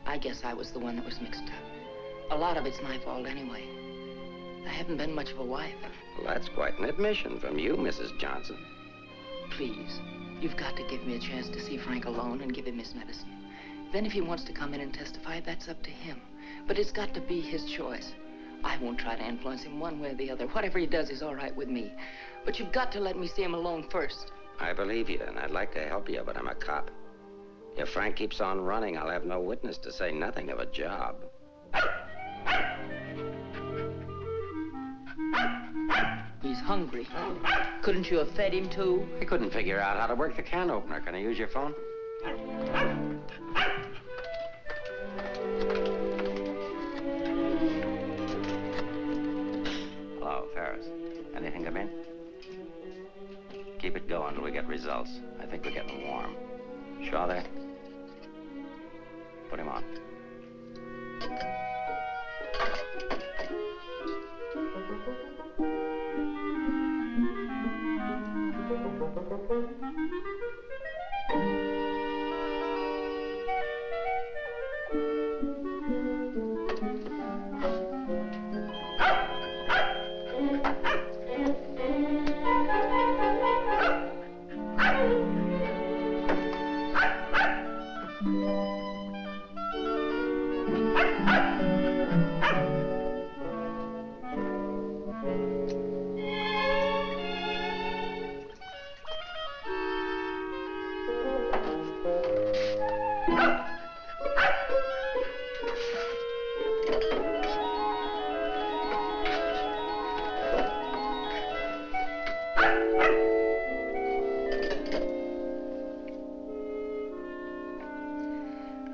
I guess I was the one that was mixed up. A lot of it's my fault anyway. I haven't been much of a wife. Well, that's quite an admission from you, Mrs. Johnson. Please, you've got to give me a chance to see Frank alone and give him his medicine. Then if he wants to come in and testify, that's up to him. But it's got to be his choice. I won't try to influence him one way or the other. Whatever he does is all right with me. But you've got to let me see him alone first. I believe you, and I'd like to help you, but I'm a cop. If Frank keeps on running, I'll have no witness, to say nothing of a job. He's hungry. Couldn't you have fed him, too? I couldn't figure out how to work the can opener. Can I use your phone? Hello, Ferris. Anything come in? Keep it going till we get results. I think we're getting warm. Shaw there? Put him on.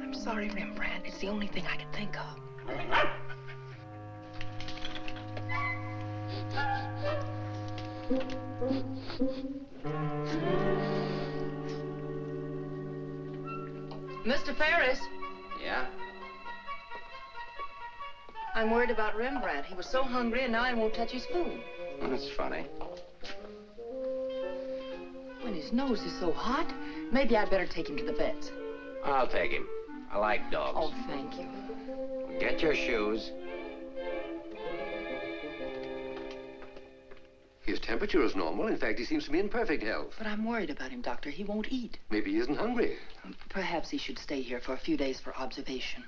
I'm sorry, Rembrandt. It's the only thing I could think of. Mr. Ferris, Yeah? I'm worried about Rembrandt. He was so hungry and now he won't touch his food. That's funny. When his nose is so hot, maybe I'd better take him to the vet's. I'll take him. I like dogs. Oh, thank you. Get your shoes. His temperature is normal. In fact, he seems to be in perfect health. But I'm worried about him, Doctor. He won't eat. Maybe he isn't hungry. Perhaps he should stay here for a few days for observation.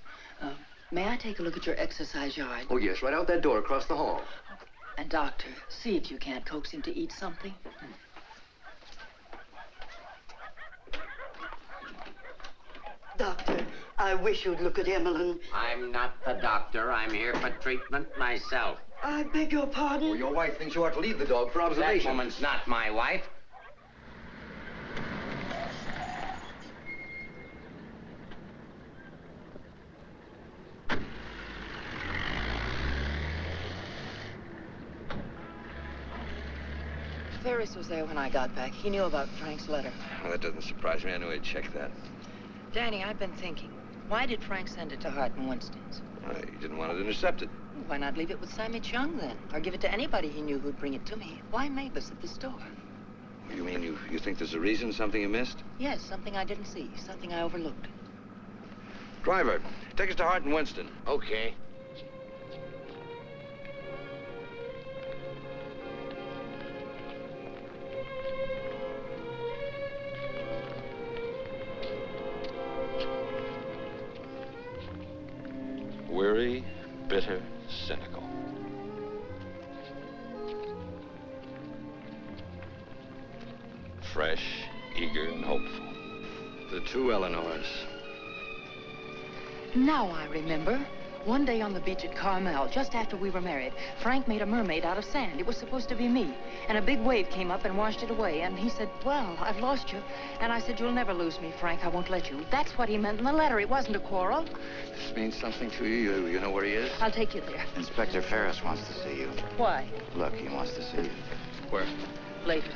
May I take a look at your exercise yard? Oh, yes, right out that door across the hall. And, Doctor, see if you can't coax him to eat something. Doctor, I wish you'd look at Emmeline. I'm not the doctor. I'm here for treatment myself. I beg your pardon? Well, your wife thinks you ought to leave the dog for observation. That woman's not my wife. Ferris was there when I got back. He knew about Frank's letter. Well, that doesn't surprise me. I knew he'd check that. Danny, I've been thinking. Why did Frank send it to Hart and Winston's? He didn't want it intercepted. Why not leave it with Sammy Chung, then? Or give it to anybody he knew who'd bring it to me? Why Mavis at the store? You mean you think there's a reason, something you missed? Yes, something I didn't see, something I overlooked. Driver, take us to Hart and Winston. Okay. Weary, bitter, cynical. Fresh, eager, and hopeful. The two Eleanors. Now I remember. One day on the beach at Carmel, just after we were married, Frank made a mermaid out of sand. It was supposed to be me. And a big wave came up and washed it away. And he said, well, I've lost you. And I said, you'll never lose me, Frank. I won't let you. That's what he meant in the letter. It wasn't a quarrel. This means something to you. You know where he is? I'll take you there. Inspector Ferris wants to see you. Why? Look, he wants to see you. Where? Later.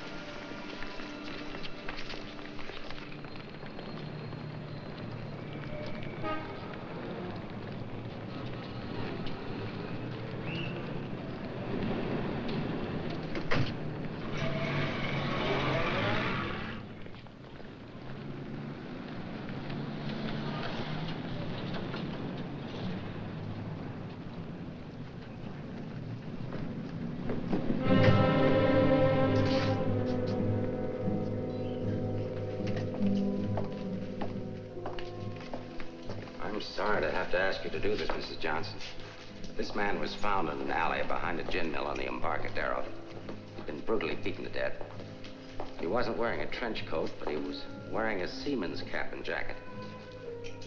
I'm sorry to have to ask you to do this, Mrs. Johnson. This man was found in an alley behind a gin mill on the Embarcadero. He'd been brutally beaten to death. He wasn't wearing a trench coat, but he was wearing a seaman's cap and jacket.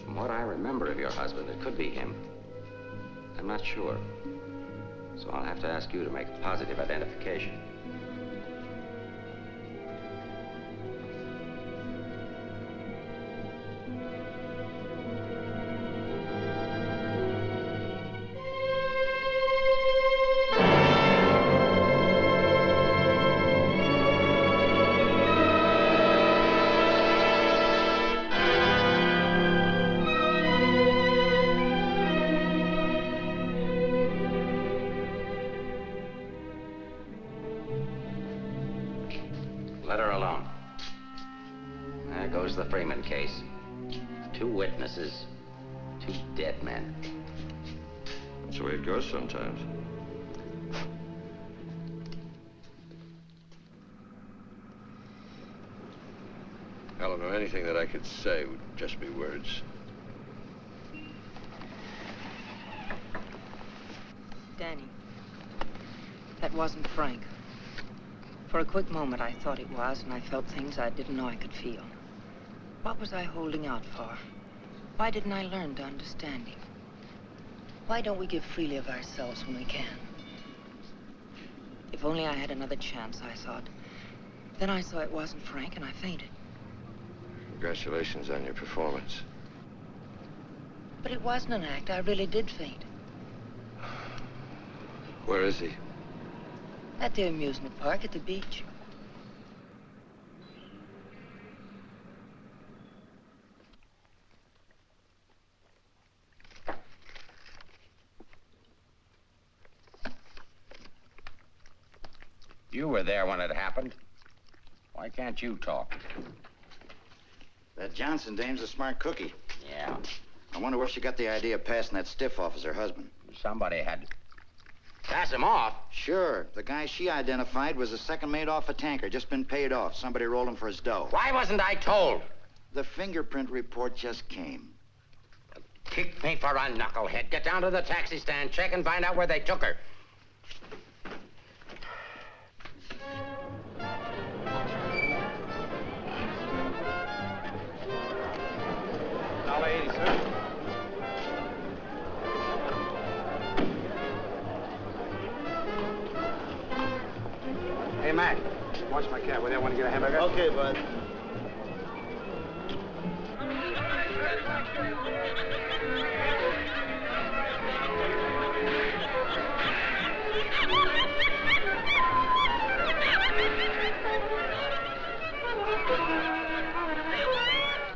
From what I remember of your husband, it could be him. I'm not sure. So I'll have to ask you to make a positive identification. Let her alone. There goes the Freeman case. 2 witnesses, 2 dead men. That's the way it goes sometimes. Eleanor, anything that I could say would just be words. Danny, that wasn't Frank. For a quick moment, I thought it was, and I felt things I didn't know I could feel. What was I holding out for? Why didn't I learn to understand him? Why don't we give freely of ourselves when we can? If only I had another chance, I thought. Then I saw it wasn't Frank, and I fainted. Congratulations on your performance. But it wasn't an act. I really did faint. Where is he? At the amusement park at the beach. You were there when it happened. Why can't you talk? That Johnson dame's a smart cookie. Yeah. I wonder where she got the idea of passing that stiff off as her husband. Somebody had to pass him off. Sure. The guy she identified was a second mate off a tanker, just been paid off. Somebody rolled him for his dough. Why wasn't I told? The fingerprint report just came. Kick me for a knucklehead. Get down to the taxi stand, check and find out where they took her. $1.80, sir. Hey, Mac, watch my cab. Will they want to get a hamburger? Okay, bud.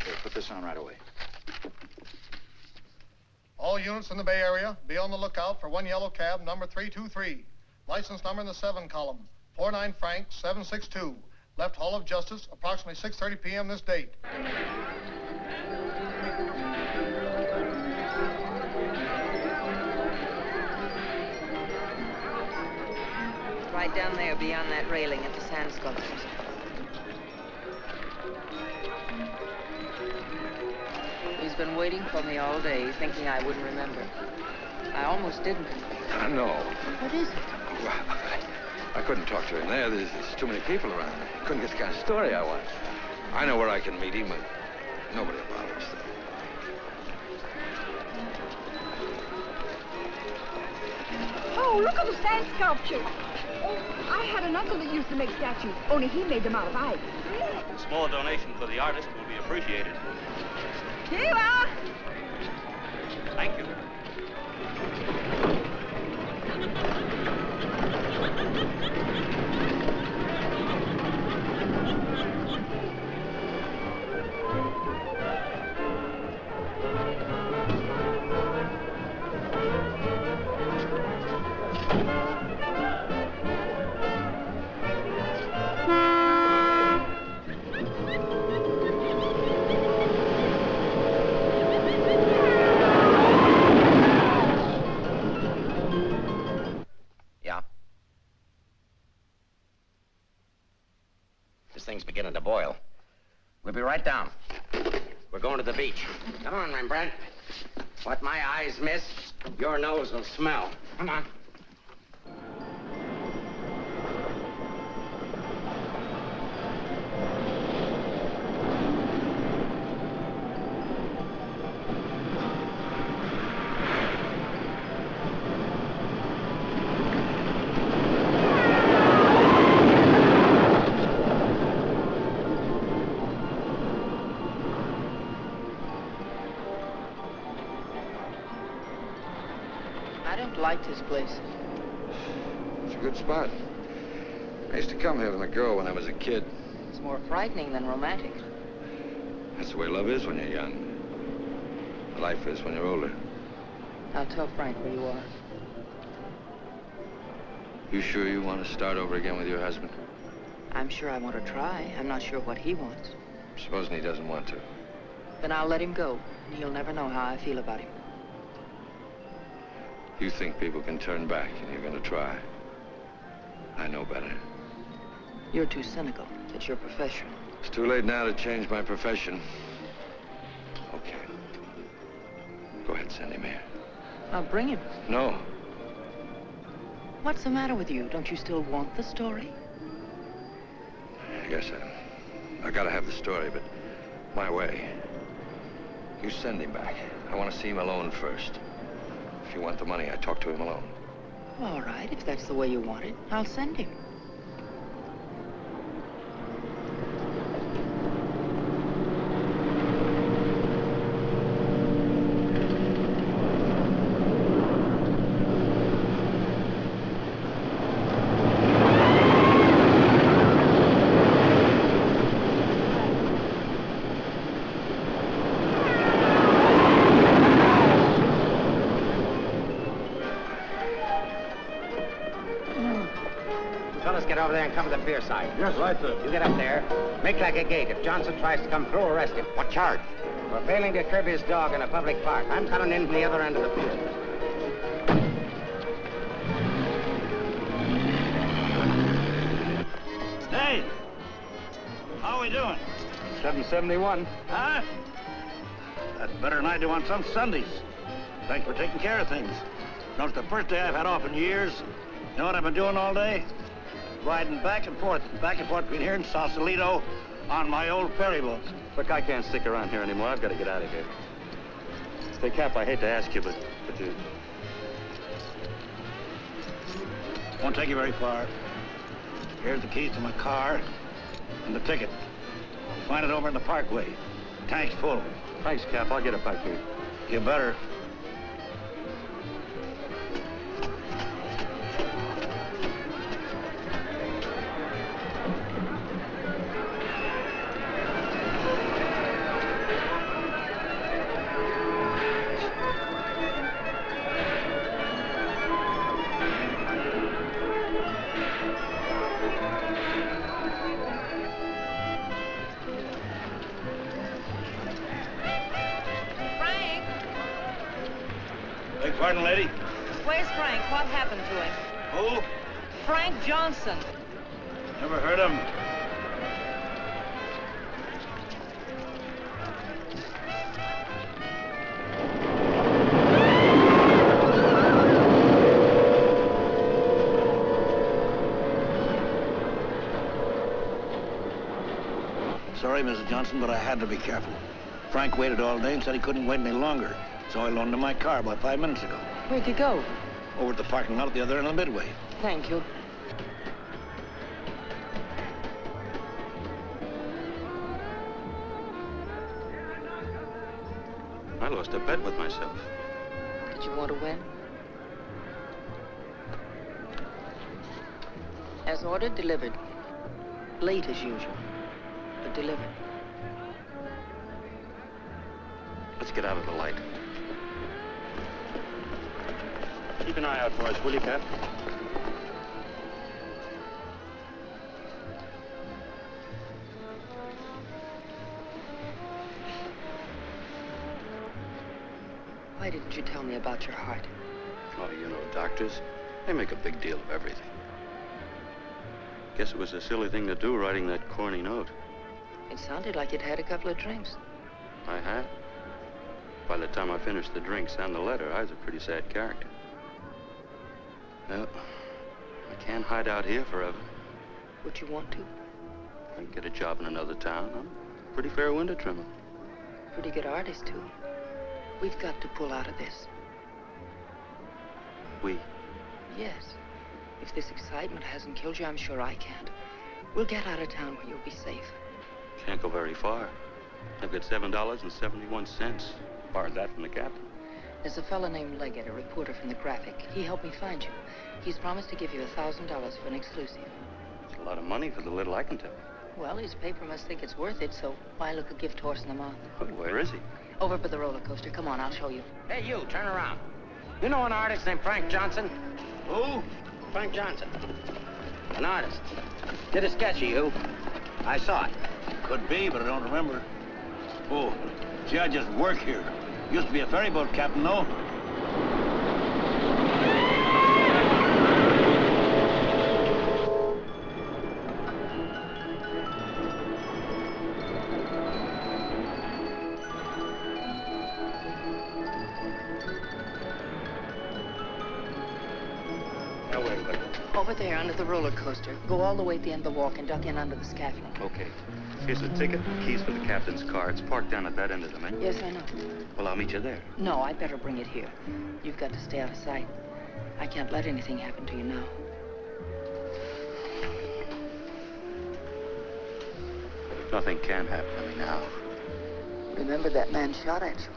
Here, put this on right away. All units in the Bay Area, be on the lookout for one yellow cab, number 323. License number in the 7 column, 49 Frank 762. Left Hall of Justice, approximately 6:30 p.m. this date. Right down there beyond that railing at the sand sculptures. He's been waiting for me all day, thinking I wouldn't remember. I almost didn't. I know. What is it? Well, I couldn't talk to him there. There's too many people around. I couldn't get the kind of story I want. I know where I can meet him, but nobody will bother us. Oh, look at the sand sculpture. Oh, I had an uncle that used to make statues, only he made them out of ice. A small donation for the artist will be appreciated. Here you are. Thank you. Thing's beginning to boil. We'll be right down. We're going to the beach. Come on, Rembrandt. What my eyes miss, your nose will smell. Come on. Liked his place. It's a good spot. I used to come here with my girl when I was a kid. It's more frightening than romantic. That's the way love is when you're young. Life is when you're older. I'll tell Frank where you are. You sure you want to start over again with your husband? I'm sure I want to try. I'm not sure what he wants. Supposing he doesn't want to. Then I'll let him go. He'll never know how I feel about him. You think people can turn back, and you're going to try. I know better. You're too cynical. It's your profession. It's too late now to change my profession. Okay. Go ahead, send him here. I'll bring him. No. What's the matter with you? Don't you still want the story? I guess I gotta have the story, but my way. You send him back. I want to see him alone first. If you want the money, I talk to him alone. All right, if that's the way you want it, I'll send him. man cover the pier side. Yes, right, sir. You get up there. Make like a gate. If Johnson tries to come through, arrest him. What charge? For failing to curb his dog in a public park. I'm coming in from the other end of the pier. Hey! How are we doing? 771. Huh? That's better than I do on some Sundays. Thanks for taking care of things. You know, it's the first day I've had off in years. You know what I've been doing all day? Riding back and forth between here and Sausalito on my old ferry boat. Look, I can't stick around here anymore. I've got to get out of here. Say, Cap, I hate to ask you, but you... Won't take you very far. Here's the keys to my car and the ticket. Find it over in the parkway. Tank's full. Thanks, Cap. I'll get it back to you. You better. Beg pardon, lady? Where's Frank? What happened to him? Who? Frank Johnson. Never heard of him. Sorry, Mrs. Johnson, but I had to be careful. Frank waited all day and said he couldn't wait any longer. So I loaned him my car about 5 minutes ago. Where'd you go? Over at the parking lot at the other end of the Midway. Thank you. I lost a bet with myself. Did you want to win? As ordered, delivered. Late as usual, but delivered. Let's get out of the light. Keep an eye out for us, will you, Cap? Why didn't you tell me about your heart? Oh, you know, doctors, they make a big deal of everything. Guess it was a silly thing to do, writing that corny note. It sounded like you'd had a couple of drinks. I had. By the time I finished the drinks and the letter, I was a pretty sad character. Well, I can't hide out here forever. Would you want to? I can get a job in another town. I'm a pretty fair window trimmer. Pretty good artist, too. We've got to pull out of this. We? Yes. If this excitement hasn't killed you, I'm sure I can't. We'll get out of town where you'll be safe. Can't go very far. I've got $7.71. Borrowed that from the captain. There's a fellow named Leggett, a reporter from the Graphic. He helped me find you. He's promised to give you $1,000 for an exclusive. It's a lot of money for the little I can tell. Well, his paper must think it's worth it, so why look a gift horse in the mouth? But where is he? Over by the roller coaster. Come on, I'll show you. Hey, you, turn around. You know an artist named Frank Johnson? Who? Frank Johnson. An artist. Did a sketch of you. I saw it. Could be, but I don't remember. Oh, gee, I just work here. Used to be a ferry boat captain, though. Now, where is it? Over there, under the roller coaster. Go all the way at the end of the walk and duck in under the scaffolding. Okay. Here's the ticket, keys for the captain's car. It's parked down at that end of the main. Yes, I know. Well, I'll meet you there. No, I'd better bring it here. You've got to stay out of sight. I can't let anything happen to you now. Nothing can happen to me now. Remember that man shot at you?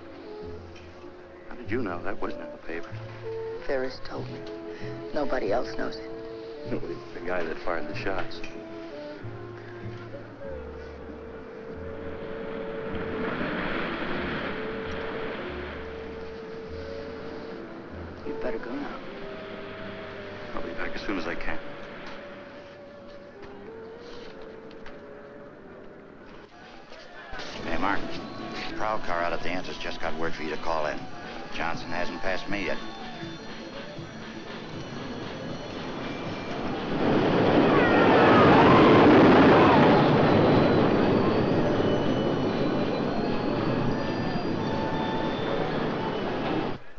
How did you know? That wasn't in the paper. Ferris told me. Nobody else knows it. No, the guy that fired the shots. You'd better go now. I'll be back as soon as I can. prowl car out at the entrance just got word for you to call in. Johnson hasn't passed me yet.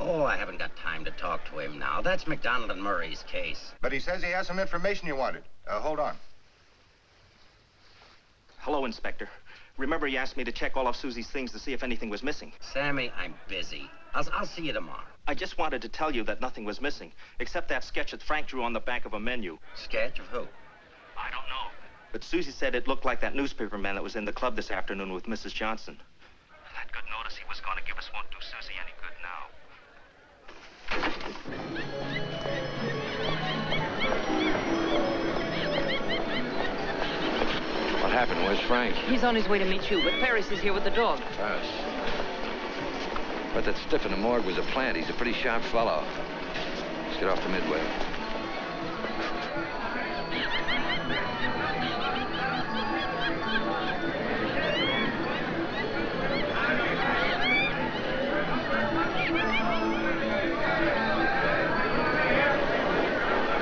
Oh, I haven't got time to talk to him now. That's McDonald and Murray's case. But he says he has some information you wanted. Hold on. Hello, Inspector. Remember you asked me to check all of Susie's things to see if anything was missing? Sammy, I'm busy. I'll see you tomorrow. I just wanted to tell you that nothing was missing, except that sketch that Frank drew on the back of a menu. Sketch of who? I don't know. But Susie said it looked like that newspaper man that was in the club this afternoon with Mrs. Johnson. That good notice he was going to give us won't do Susie any good now. What happened? Where's Frank? He's on his way to meet you, but Ferris is here with the dog. Ferris. But that stiff in the morgue was a plant. He's a pretty sharp fellow. Let's get off to Midway.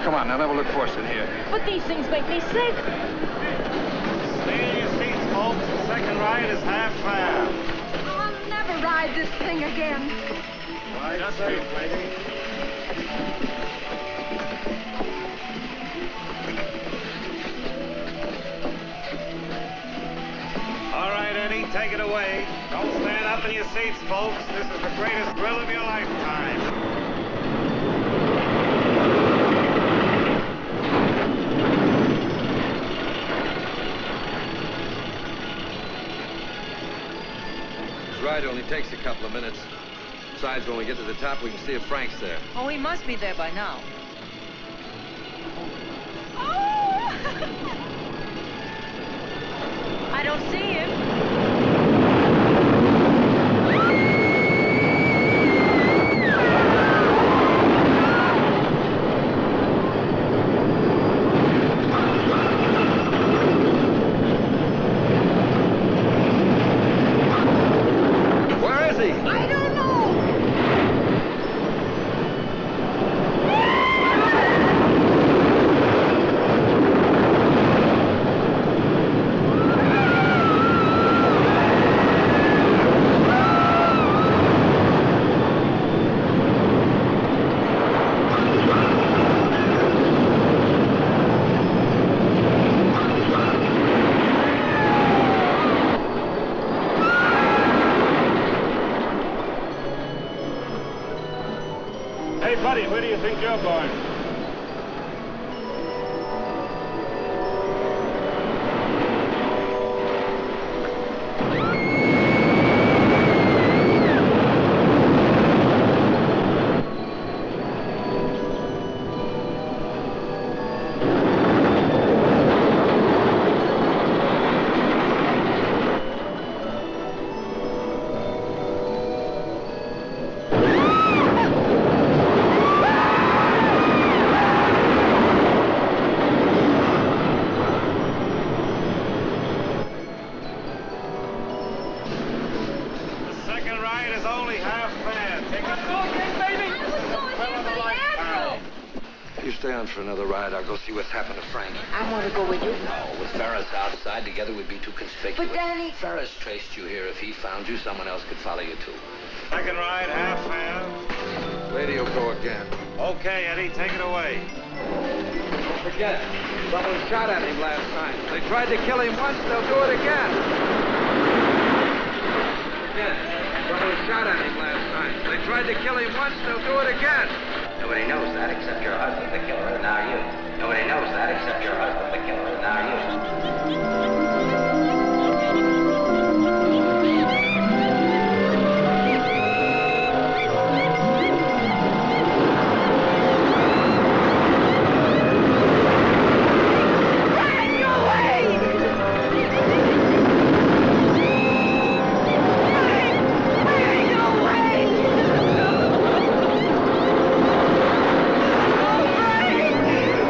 Come on, now, level it for us in here. But these things make me sick. Stay in your seats, folks. The second ride is half fare. I'll never ride this thing again. Right safe, lady. All right, Eddie, take it away. Don't stand up in your seats, folks. This is the greatest thrill of your lifetime. This ride only takes a couple of minutes. Besides, when we get to the top, we can see if Frank's there. Oh, he must be there by now. I don't see him. Where is he? I don't know. Hey, buddy, where do you think you're going? The second ride is only half fare. Take it. You stay on for another ride. I'll go see what's happened to Frank. I want to go with you. No, with Ferris outside, together we'd be too conspicuous. But, Danny... Ferris traced you here. If he found you, someone else could follow you, too. Second ride, half fare. Lady will go again. Okay, Eddie, take it away. Don't forget, someone shot at him last night. They tried to kill him once, they'll do it again. Again, someone shot at him last night. They tried to kill him once, they'll do it again. Nobody knows that except your husband, the killer, and now you. Nobody knows that except your husband, the killer, and now you.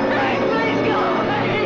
Frank, please go away.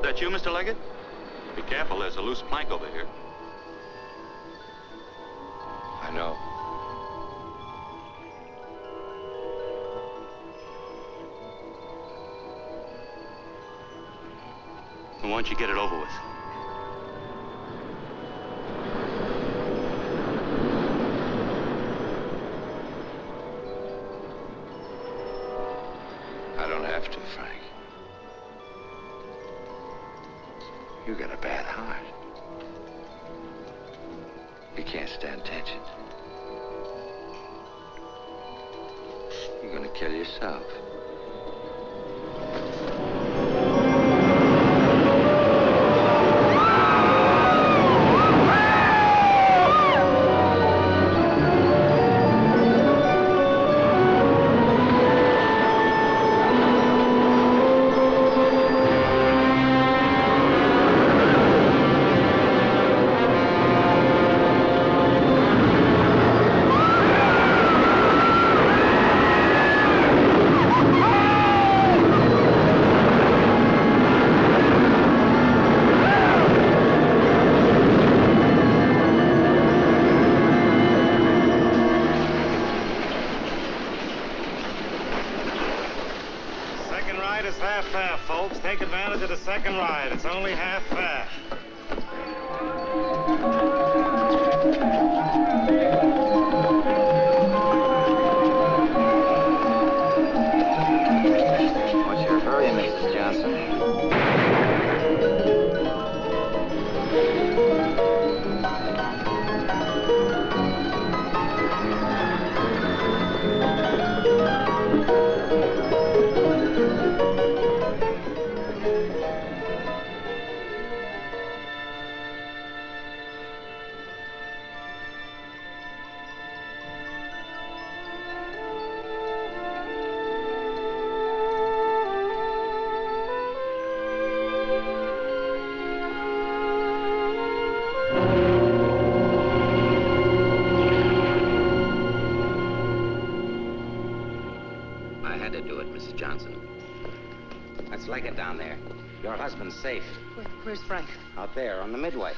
That you, Mr. Leggett? Be careful, there's a loose plank over here. I know. Why don't you get it over with? I don't have to, Frank. You got a bad heart. You can't stand tension. You're gonna kill yourself. Take advantage of the second ride. It's only half fare. What's your hurry, Mrs. Johnson? I had to do it, Mrs. Johnson. Let's leg it down there. Your husband's safe. Where's Frank? Out there on the midway.